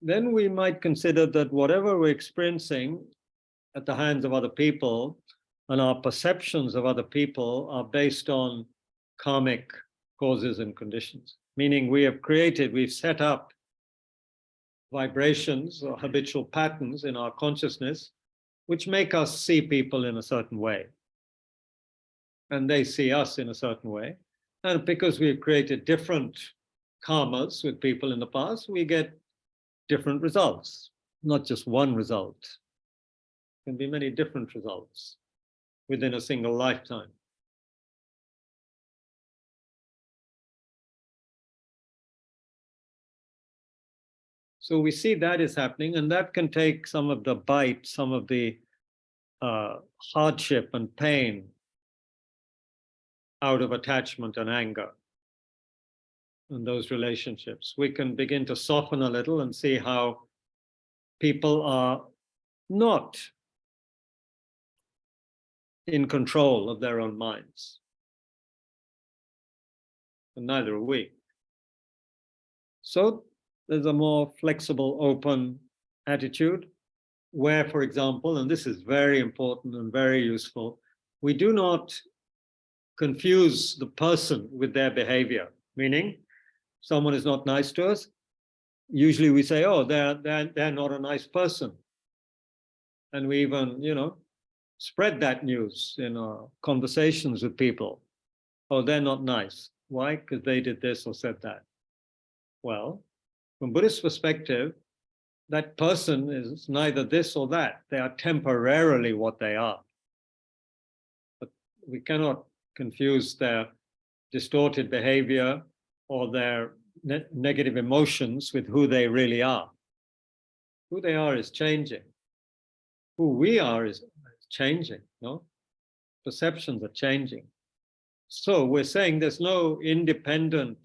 then we might consider that whatever we're experiencing at the hands of other people and our perceptions of other people are based on karmic causes and conditions, meaning we've set up vibrations or habitual patterns in our consciousness which make us see people in a certain way. And they see us in a certain way. And because we've created different karmas with people in the past, we get different results, not just one result. There can be many different results within a single lifetime. So we see that is happening, and that can take some of the bite, some of the hardship and pain out of attachment and anger. and those relationships. We can begin to soften a little and see how people are not in control of their own minds. And neither are we. So there's a more flexible, open attitude where, for example, and this is very important and very useful, we do not confuse the person with their behavior. Meaning, someone is not nice to us, usually we say, oh, they're not a nice person. And we even, spread that news in our conversations with people. Oh, they're not nice. Why? Because they did this or said that. Well, from Buddhist perspective, that person is neither this or that. They are temporarily what they are. But we cannot confuse their distorted behavior or their negative emotions with who they really are. Who they are is changing. Who we are is changing, no? Perceptions are changing. So we're saying there's no independent,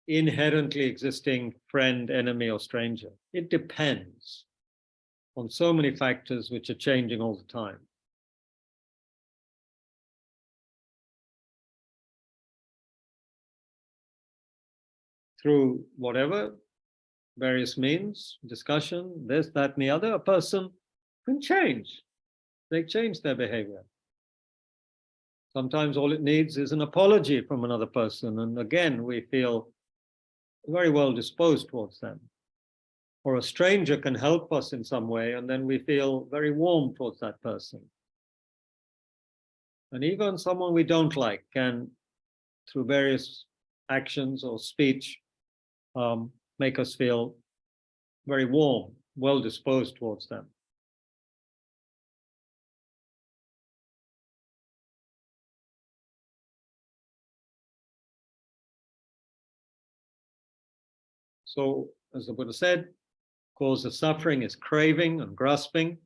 inherently existing friend, enemy, or stranger. It depends on so many factors which are changing all the time. Through whatever, various means, discussion, this, that, and the other, a person can change. They change their behavior. Sometimes all it needs is an apology from another person, and again, we feel very well disposed towards them. Or a stranger can help us in some way, and then we feel very warm towards that person. And even someone we don't like can, through various actions or speech, make us feel very warm, well disposed towards them. So, as the Buddha said, cause of suffering is craving and grasping.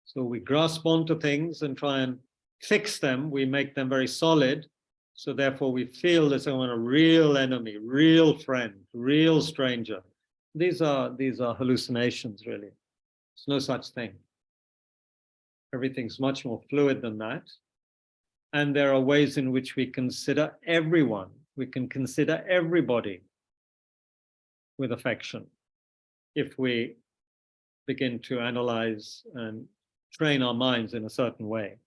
So we grasp onto things and try and fix them. We make them very solid. So therefore we feel there's someone a real enemy, real friend, real stranger. These are hallucinations, really. There's no such thing. Everything's much more fluid than that. And there are ways in which we consider everyone. We can consider everybody with affection if we begin to analyze and train our minds in a certain way,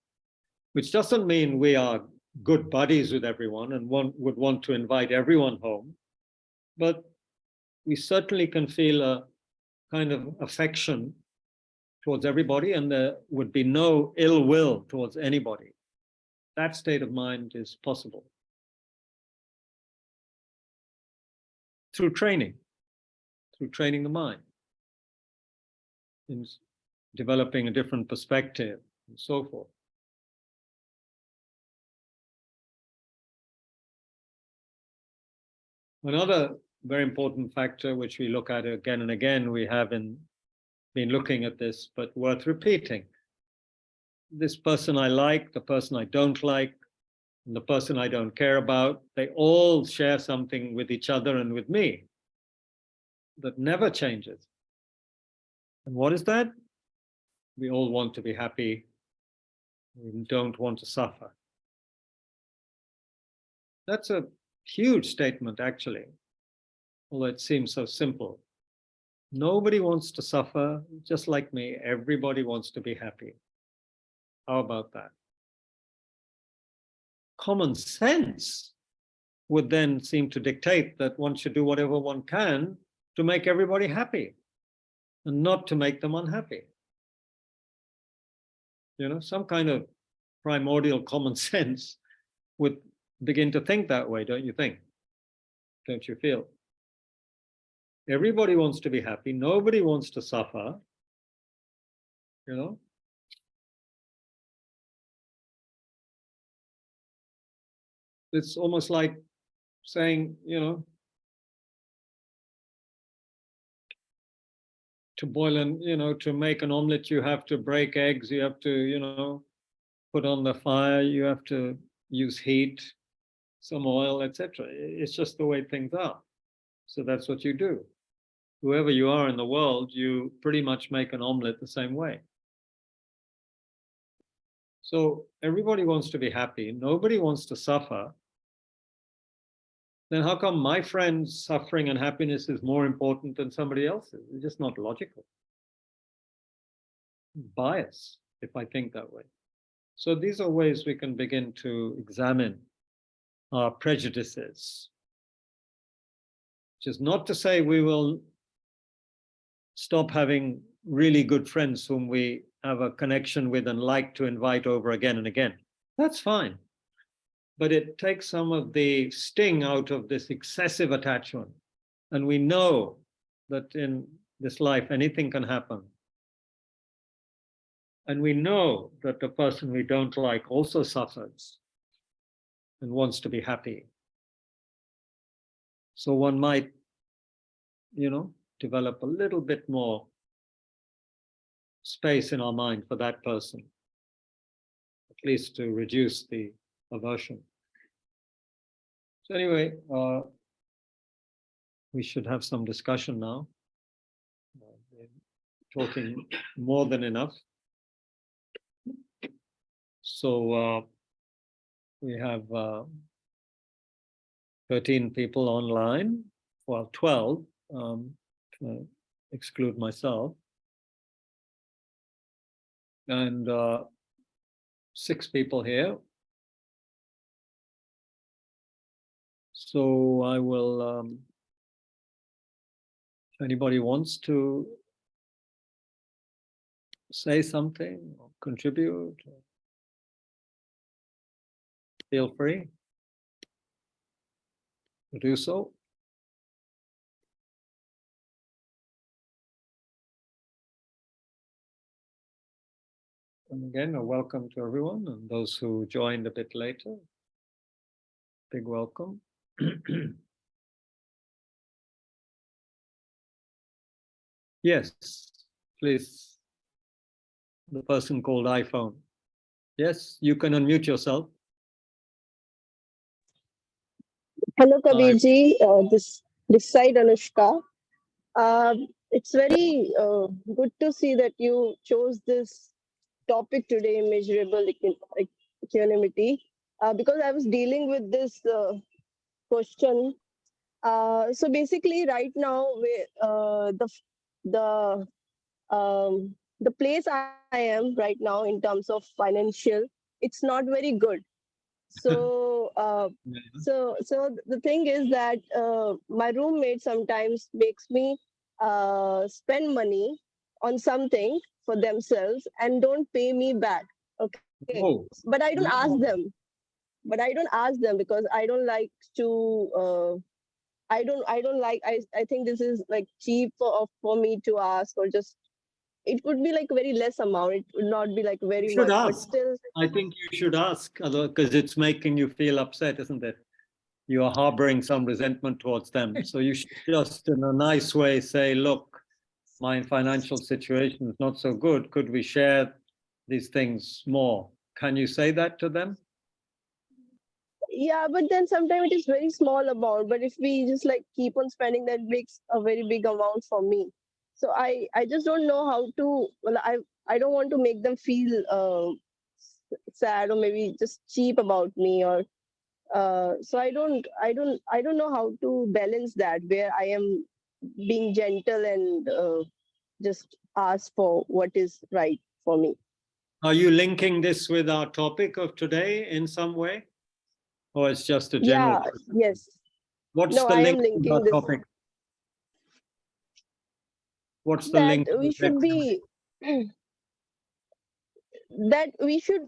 which doesn't mean we are good buddies with everyone and would want to invite everyone home, but we certainly can feel a kind of affection towards everybody, and there would be no ill will towards anybody. That state of mind is possible through training the mind, in developing a different perspective and so forth. Another very important factor which we look at again and again, we haven't been looking at this, but worth repeating. This person I like, the person I don't like, and the person I don't care about, they all share something with each other and with me that never changes. And what is that? We all want to be happy. We don't want to suffer. That's a huge statement, actually, although it seems so simple. Nobody wants to suffer, just like me. Everybody wants to be happy. How about that? Common sense would then seem to dictate that one should do whatever one can to make everybody happy and not to make them unhappy. Some kind of primordial common sense would begin to think that way, don't you think? Don't you feel? Everybody wants to be happy. Nobody wants to suffer. It's almost like saying, to boil and, to make an omelet, you have to break eggs, you have to, put on the fire, you have to use heat, some oil, etc. It's just the way things are. So that's what you do. Whoever you are in the world, you pretty much make an omelette the same way. So everybody wants to be happy. Nobody wants to suffer. Then how come my friend's suffering and happiness is more important than somebody else's? It's just not logical. Bias, if I think that way. So these are ways we can begin to examine our prejudices. Which is not to say we will stop having really good friends whom we have a connection with and like to invite over again and again. That's fine. But it takes some of the sting out of this excessive attachment. And we know that in this life, anything can happen. And we know that the person we don't like also suffers and wants to be happy. So one might, develop a little bit more space in our mind for that person, at least to reduce the aversion. So anyway, we should have some discussion now. Talking more than enough. So we have 13 people online, well, 12, to exclude myself, and 6 people here. So I will, if anybody wants to say something or contribute, feel free to do so. And again, a welcome to everyone, and those who joined a bit later, big welcome. Yes, please. The person called iPhone. Yes, you can unmute yourself. Hello, Kabirji. This side Anushka. It's very good to see that you chose this topic today, immeasurable equanimity, because I was dealing with this question. So basically, right now, the the place I am right now in terms of financial, it's not very good. So so the thing is that my roommate sometimes makes me spend money on something for themselves and don't pay me back. Okay, but I don't ask them. Because I don't like to. I don't like. I think this is like cheap for me to ask, or just it would be like very less amount. It would not be like very You should much, but ask. still. I think you should ask, because it's making you feel upset, isn't it? You are harboring some resentment towards them. So you should just, in a nice way, say, look, my financial situation is not so good. Could we share these things more? Can you say that to them? Yeah, but then sometimes it is very small amount. But if we just like keep on spending, that makes a very big amount for me. So I just don't know how to. Well, I don't want to make them feel sad or maybe just cheap about me, or so I don't know how to balance that, where I am being gentle and just ask for what is right for me. Are you linking this with our topic of today in some way? Or it's just a general? Yeah, yes. What's No, the I am link with linking our this. topic? What's the That link? we should be that we should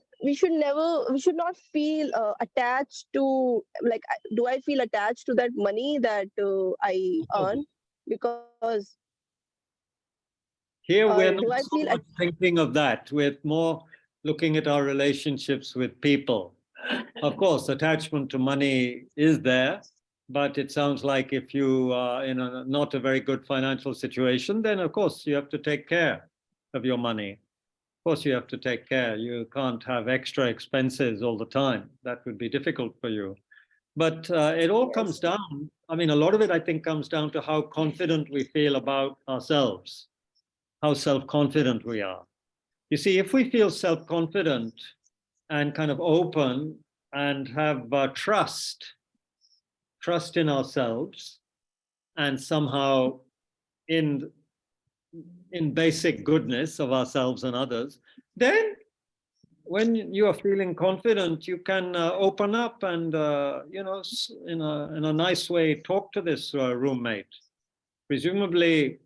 never we should not feel attached to, like, do I feel attached to that money that I earn? Because here we're do not I so feel much thinking of that. We're more looking at our relationships with people. Of course, attachment to money is there, but it sounds like if you are in a not a very good financial situation, then of course you have to take care of your money. Of course, you have to take care. You can't have extra expenses all the time. That would be difficult for you. But it all Yes. comes down, I mean, a lot of it, I think, comes down to how confident we feel about ourselves, how self-confident we are. You see, if we feel self-confident and kind of open and have trust in ourselves, and somehow in basic goodness of ourselves and others, then when you are feeling confident, you can open up and in a nice way talk to this roommate. Presumably,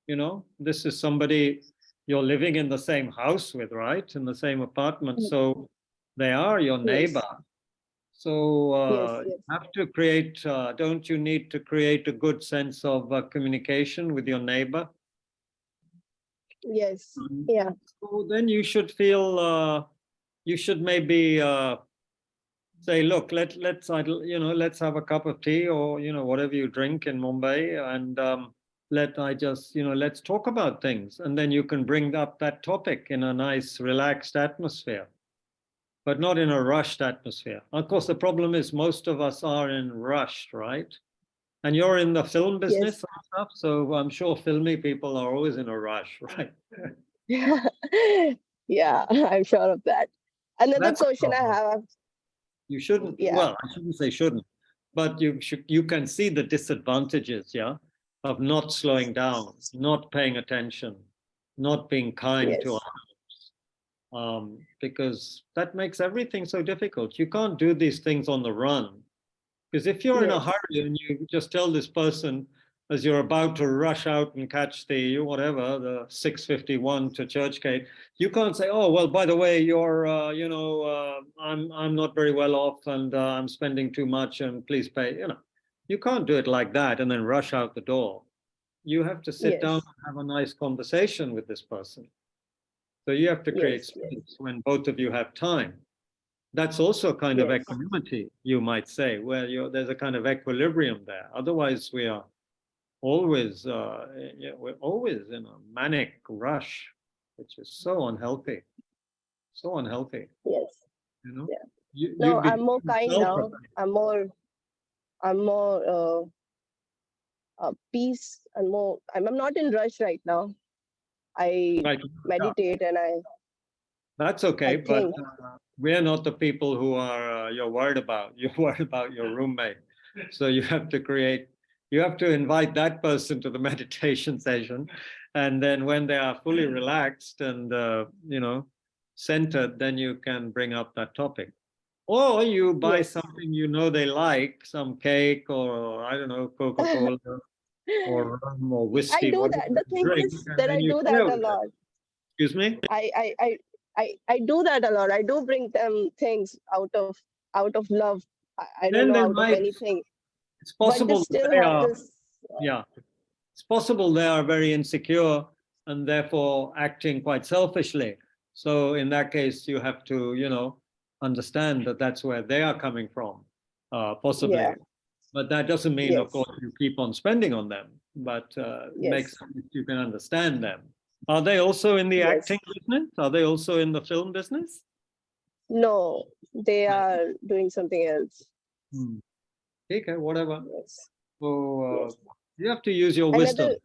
this is somebody you're living in the same house with, right? In the same apartment. So they are your neighbor. Yes. So Yes. you have to create, don't you need to create a good sense of communication with your neighbor? Yes. Yeah. So then you should feel, you should maybe say, look, let's have a cup of tea or, whatever you drink in Mumbai, and let's talk about things. And then you can bring up that topic in a nice, relaxed atmosphere, but not in a rushed atmosphere. Of course, the problem is most of us are in rushed, right? And you're in the film business and stuff, so I'm sure filmy people are always in a rush, right? Yeah, I'm sure of that. Another That's a question I problem. have. You shouldn't, Yeah. well, I shouldn't say shouldn't, but you can see the disadvantages, yeah, of not slowing down, not paying attention, not being kind to others, because that makes everything so difficult. You can't do these things on the run. Because if you're in a hurry and you just tell this person as you're about to rush out and catch the 6:51 to Churchgate, you can't say, oh, well, by the way, you're, I'm not very well off and I'm spending too much and please pay. You can't do it like that and then rush out the door. You have to sit down and have a nice conversation with this person. So you have to create space when both of you have time. That's also a kind of equanimity, you might say, where there's a kind of equilibrium there. Otherwise, we are always we're always in a manic rush, which is so unhealthy, so unhealthy. Yes. You, No, you'd be I'm more kind now. I'm more peace and more. I'm not in rush right now. I meditate and I. That's okay, but we're not the people who are you're worried about. You're worried about your roommate. So you have to invite that person to the meditation session. And then when they are fully relaxed and, centered, then you can bring up that topic. Or you buy something they like, some cake or, I don't know, Coca-Cola or rum or whiskey. I do that. The thing is that I do that a lot. Excuse me? I do that a lot. I do bring them things out of love. I don't know, out of anything. It's possible Yeah. It's possible they are very insecure and therefore acting quite selfishly. So in that case, you have to, understand that that's where they are coming from, possibly. Yeah. But that doesn't mean, of course, you keep on spending on them, but makes you can understand them. Are they also in the acting business? Are they also in the film business? No, they are doing something else. Okay, whatever. So you have to use your wisdom.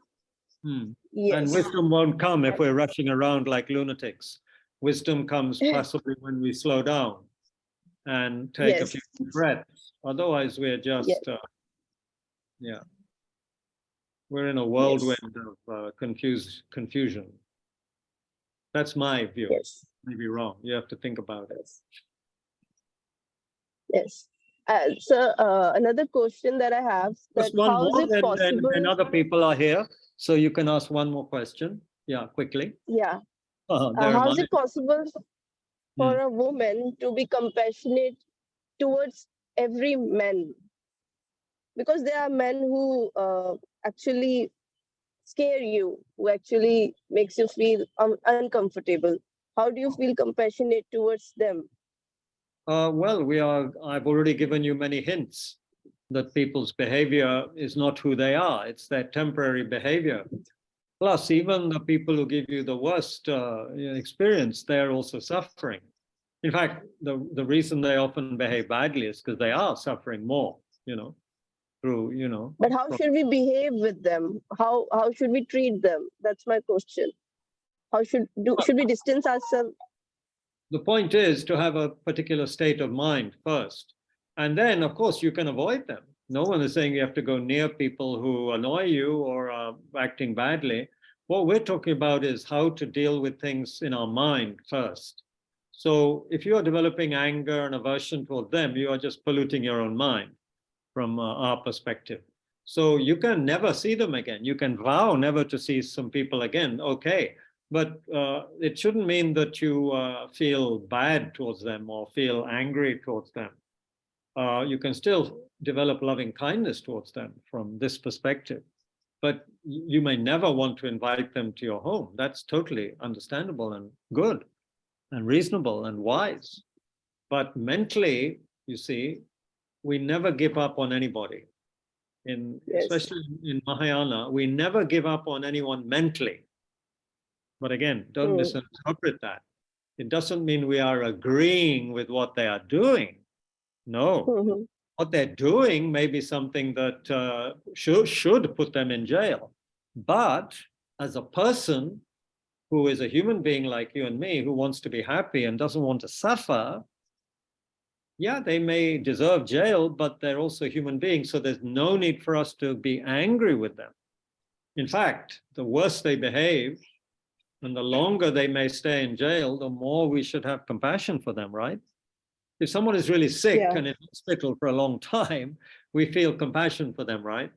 And wisdom won't come if we're rushing around like lunatics. Wisdom comes possibly when we slow down and take a few breaths. Otherwise, we're just, we're in a whirlwind of confusion. That's my view. Maybe wrong. You have to think about it. Yes. So another question that I have, that how is it possible? And other people are here, so you can ask one more question. Yeah, quickly. Yeah. How is it possible for a woman to be compassionate towards every man? Because there are men who actually scare you, who actually makes you feel uncomfortable. How do you feel compassionate towards them? Well, I've already given you many hints that people's behavior is not who they are. It's their temporary behavior. Plus, even the people who give you the worst experience, they're also suffering. In fact, the reason they often behave badly is because they are suffering more, through, But how should we behave with them? How should we treat them? That's my question. How should we distance ourselves? The point is to have a particular state of mind first. And then, of course, you can avoid them. No one is saying you have to go near people who annoy you or are acting badly. What we're talking about is how to deal with things in our mind first. So if you are developing anger and aversion toward them, you are just polluting your own mind from our perspective. So you can never see them again. You can vow never to see some people again. Okay. But it shouldn't mean that you feel bad towards them or feel angry towards them. You can still develop loving kindness towards them from this perspective. But you may never want to invite them to your home. That's totally understandable and good and reasonable and wise. But mentally, you see, we never give up on anybody. Especially in Mahayana, we never give up on anyone mentally. But again, don't misinterpret that. It doesn't mean we are agreeing with what they are doing. No. What they're doing may be something that should put them in jail. But as a person who is a human being like you and me, who wants to be happy and doesn't want to suffer, yeah, they may deserve jail, but they're also human beings. So there's no need for us to be angry with them. In fact, the worse they behave, and the longer they may stay in jail, the more we should have compassion for them, right? If someone is really sick and in hospital for a long time, we feel compassion for them, right?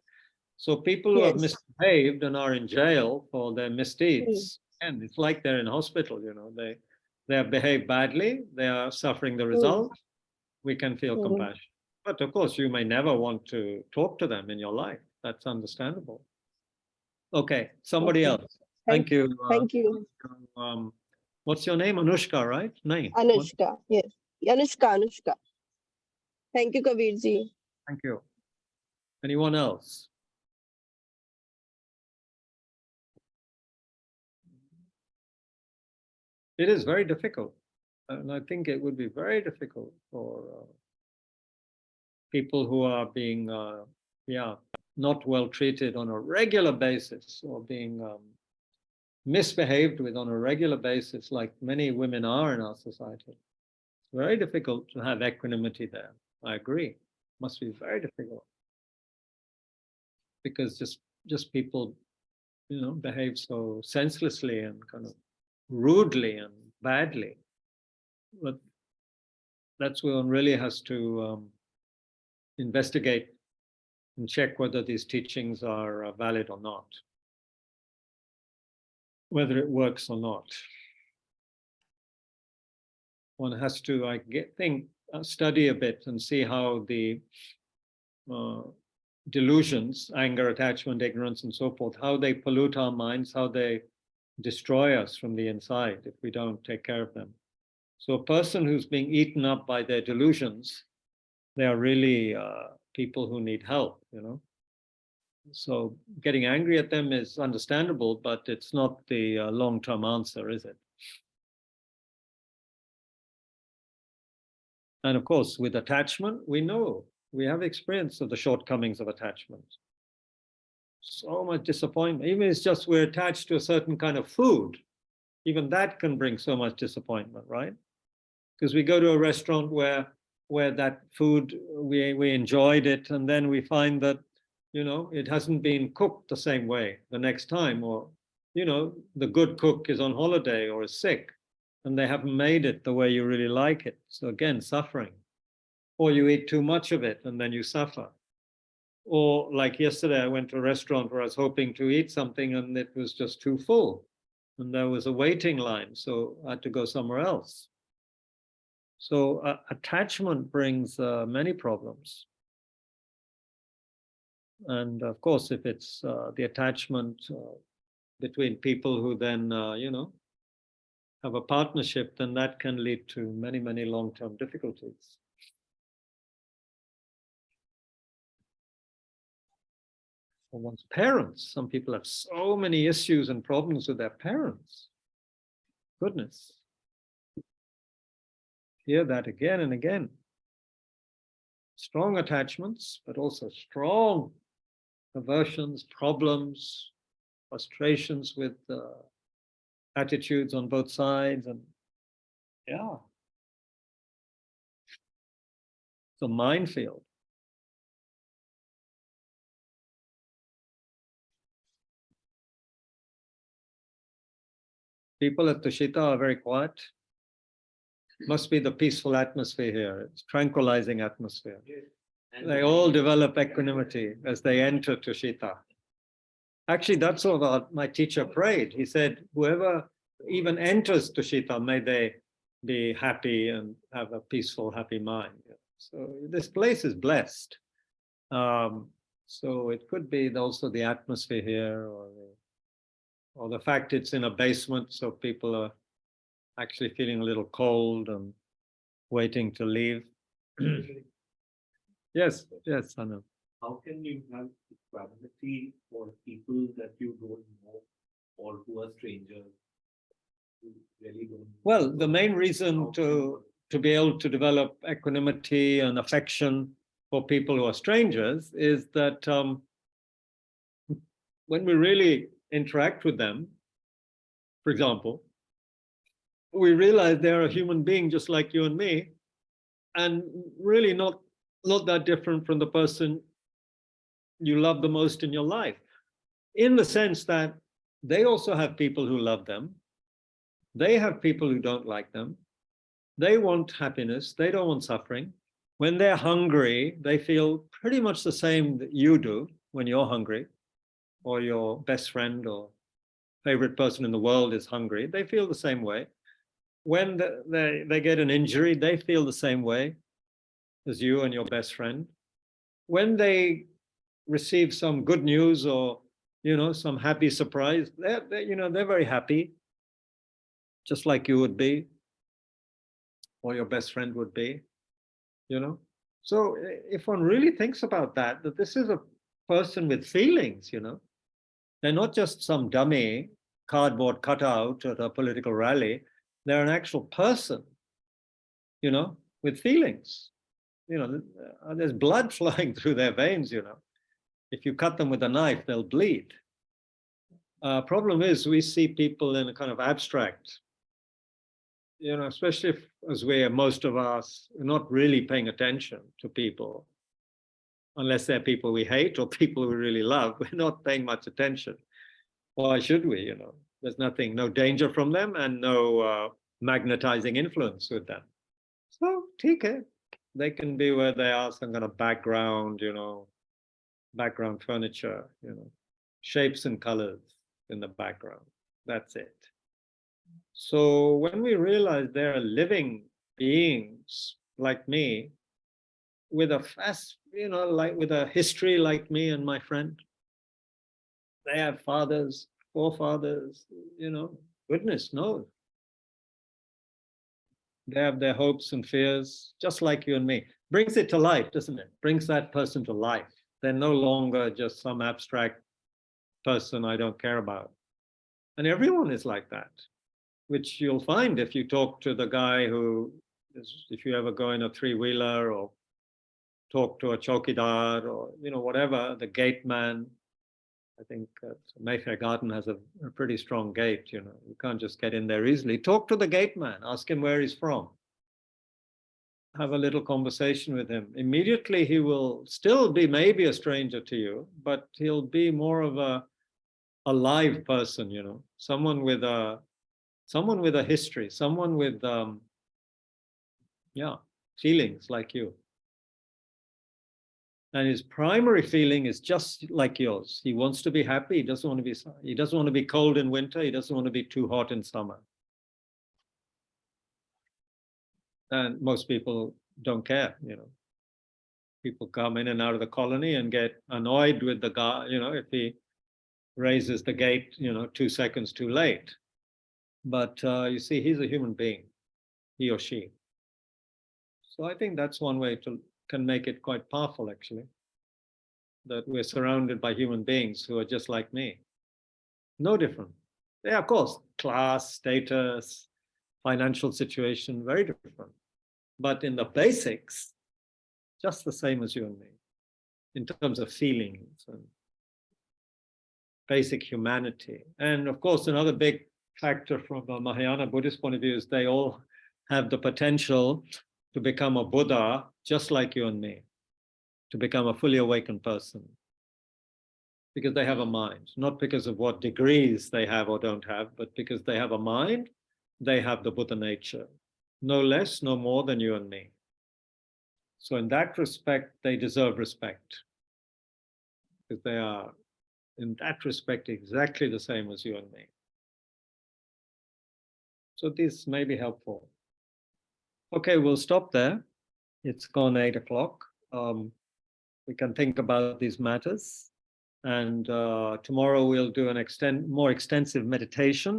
So people who have misbehaved and are in jail for their misdeeds, and it's like they're in hospital, they have behaved badly, they are suffering the result, we can feel compassion. But of course, you may never want to talk to them in your life. That's understandable. Okay, somebody else. Thank you. Thank you. What's your name? Anushka, right? Name. Anushka, yes. Anushka. Thank you, Kabirji. Thank you. Anyone else? It is very difficult. And I think it would be very difficult for people who are being, not well treated on a regular basis or being misbehaved with on a regular basis, like many women are in our society. It's very difficult to have equanimity there. I agree. Must be very difficult because just people, behave so senselessly and kind of rudely and badly. But that's where one really has to investigate and check whether these teachings are valid or not, whether it works or not. One has to, study a bit and see how the delusions, anger, attachment, ignorance, and so forth, how they pollute our minds, how they destroy us from the inside if we don't take care of them. So a person who's being eaten up by their delusions, they are really people who need help, So getting angry at them is understandable, but it's not the long-term answer, is it? And of course, with attachment, we have experience of the shortcomings of attachment. So much disappointment. Even if it's just we're attached to a certain kind of food, even that can bring so much disappointment, right? Because we go to a restaurant where that food, we enjoyed it, and then we find that, it hasn't been cooked the same way the next time, or, the good cook is on holiday or is sick, and they haven't made it the way you really like it. So again, suffering. Or you eat too much of it and then you suffer. Or like yesterday, I went to a restaurant where I was hoping to eat something and it was just too full. And there was a waiting line, so I had to go somewhere else. So attachment brings many problems. And of course, if it's the attachment between people who then, have a partnership, then that can lead to many, many long-term difficulties. Or one's parents. Some people have so many issues and problems with their parents. Goodness. hear that again and again. Strong attachments, but also strong aversions, problems, frustrations with attitudes on both sides, and yeah, it's a minefield. People at Tushita are very quiet. Must be the peaceful atmosphere here. It's tranquilizing atmosphere. They all develop equanimity as they enter Tushita. Actually, that's what my teacher prayed. He said, whoever even enters Tushita, may they be happy and have a peaceful, happy mind. So this place is blessed. So it could be also the atmosphere here, or the fact it's in a basement, so people are actually feeling a little cold and waiting to leave. Yes, Anu. How can you have equanimity for people that you don't know or who are strangers? Who really don't know? Well, the main reason to be able to develop equanimity and affection for people who are strangers is that when we really interact with them, for example, we realize they're a human being just like you and me, and really not that different from the person you love the most in your life, in the sense that they also have people who love them. They have people who don't like them. They want happiness. They don't want suffering. When they're hungry, they feel pretty much the same that you do when you're hungry, or your best friend or favorite person in the world is hungry. They feel the same way. When they get an injury, they feel the same way as you and your best friend. When they receive some good news or some happy surprise, they're very happy, just like you would be, or your best friend would be. So if one really thinks about that this is a person with feelings. They're not just some dummy cardboard cutout at a political rally. They're an actual person, with feelings. There's blood flowing through their veins. If you cut them with a knife, they'll bleed. Problem is, we see people in a kind of abstract, especially as most of us are not really paying attention to people, unless they're people we hate or people we really love. We're not paying much attention. Why should we? There's no danger from them and no magnetizing influence with them. So, TK, they can be where they are, some kind of background, background furniture, shapes and colors in the background. That's it. So when we realize there are living beings like me, with a with a history like me and my friend, they have fathers, forefathers, goodness knows. They have their hopes and fears, just like you and me. Brings it to life, doesn't it? Brings that person to life. They're no longer just some abstract person I don't care about. And everyone is like that, which you'll find if you talk to the guy if you ever go in a three-wheeler or talk to a chowkidar or, whatever, the gate man. I think Mayfair Garden has a pretty strong gate. You can't just get in there easily. Talk to the gate man, ask him where he's from. Have a little conversation with him. Immediately he will still be maybe a stranger to you, but he'll be more of a live person, someone with a history, someone with feelings like you. And his primary feeling is just like yours. He wants to be happy. He doesn't want to be cold in winter. He doesn't want to be too hot in summer. And most people don't care, People come in and out of the colony and get annoyed with the guy, if he raises the gate, 2 seconds too late. But you see, he's a human being, he or she. So I think that's one way can make it quite powerful, actually, that we're surrounded by human beings who are just like me. No different. Yeah, of course, class, status, financial situation, very different. but in the basics, just the same as you and me, in terms of feelings and basic humanity. And of course, another big factor from a Mahayana Buddhist point of view is they all have the potential to become a Buddha, just like you and me, to become a fully awakened person, because they have a mind, not because of what degrees they have or don't have, but because they have a mind, they have the Buddha nature, no less, no more than you and me. So in that respect, they deserve respect, because they are, in that respect, exactly the same as you and me. So this may be helpful. Okay, we'll stop there. It's gone 8 o'clock. We can think about these matters. And tomorrow we'll do an more extensive meditation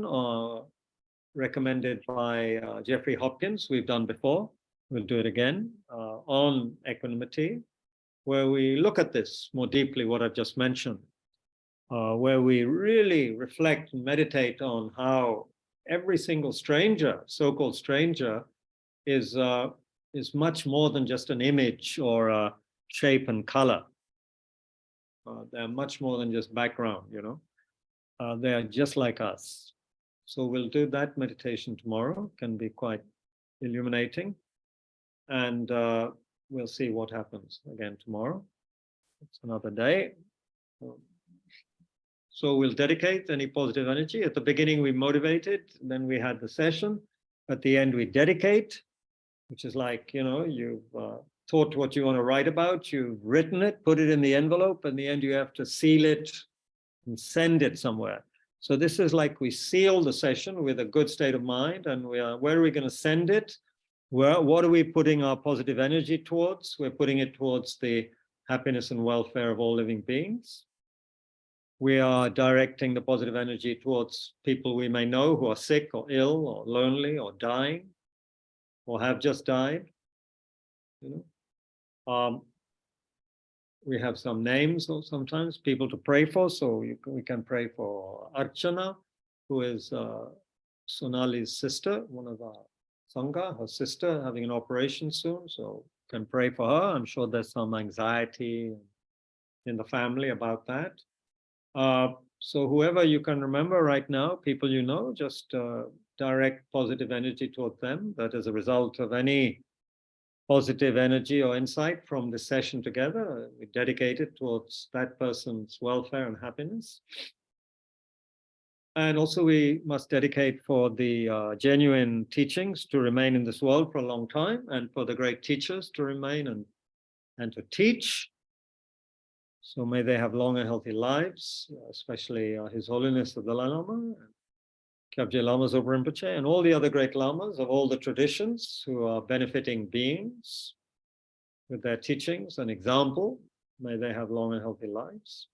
recommended by Jeffrey Hopkins. We've done before. We'll do it again on equanimity, where we look at this more deeply, what I've just mentioned, where we really reflect and meditate on how every single stranger, so-called stranger, is much more than just an image or a shape and color. They're much more than just background, you know. They are just like us. So we'll do that meditation tomorrow. Can be quite illuminating. And we'll see what happens again tomorrow. It's another day. So we'll dedicate any positive energy. At the beginning, we motivated. Then we had the session. At the end, we dedicate, which is like, you know, you've thought what you want to write about, you've written it, put it in the envelope, and in the end you have to seal it and send it somewhere. So this is like we seal the session with a good state of mind, and where are we going to send it? What are we putting our positive energy towards? We're putting it towards the happiness and welfare of all living beings. We are directing the positive energy towards people we may know who are sick or ill or lonely or dying or have just died. You know? We have some names or sometimes people to pray for. So we can pray for Archana, who is Sonali's sister, one of our Sangha, her sister, having an operation soon. So can pray for her. I'm sure there's some anxiety in the family about that. So whoever you can remember right now, people you know, just direct positive energy toward them. That as a result of any positive energy or insight from this session together, we dedicate it towards that person's welfare and happiness. And also we must dedicate for the genuine teachings to remain in this world for a long time, and for the great teachers to remain and to teach. So may they have long and healthy lives, especially His Holiness the Dalai Lama, Kyabje Lama Zopa Rinpoche, and all the other great lamas of all the traditions who are benefiting beings with their teachings and example. May they have long and healthy lives.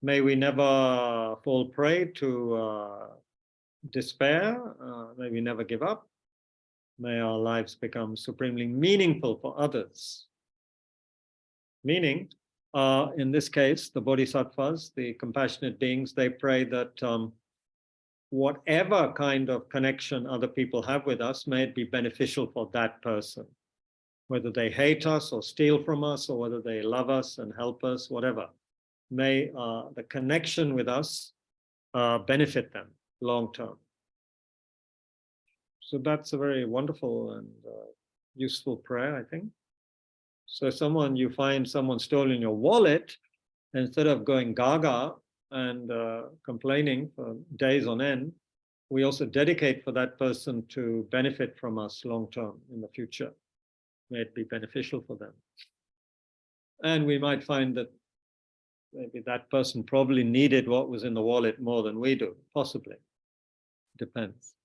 May we never fall prey to despair. May we never give up. May our lives become supremely meaningful for others. Meaning, in this case, the bodhisattvas, the compassionate beings, they pray that whatever kind of connection other people have with us, may it be beneficial for that person. Whether they hate us or steal from us, or whether they love us and help us, whatever. May the connection with us benefit them long term. So that's a very wonderful and useful prayer, I think. So you find someone stolen your wallet, instead of going gaga and complaining for days on end, we also dedicate for that person to benefit from us long term in the future. May it be beneficial for them. And we might find that maybe that person probably needed what was in the wallet more than we do, possibly. Depends.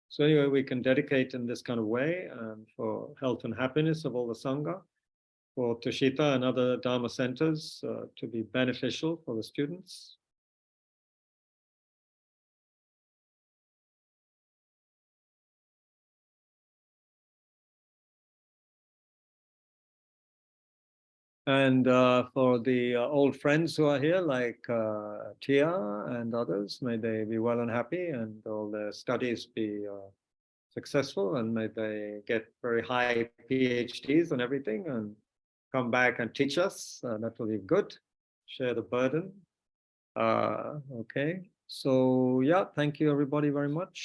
So anyway, we can dedicate in this kind of way for health and happiness of all the Sangha, for Tushita and other Dharma centers to be beneficial for the students. And for the old friends who are here, like Tia and others, may they be well and happy, and all their studies be successful, and may they get very high PhDs and everything, and come back and teach us. That will be good. Share the burden. Okay. So yeah, thank you everybody very much.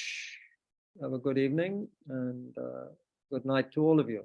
Have a good evening and good night to all of you.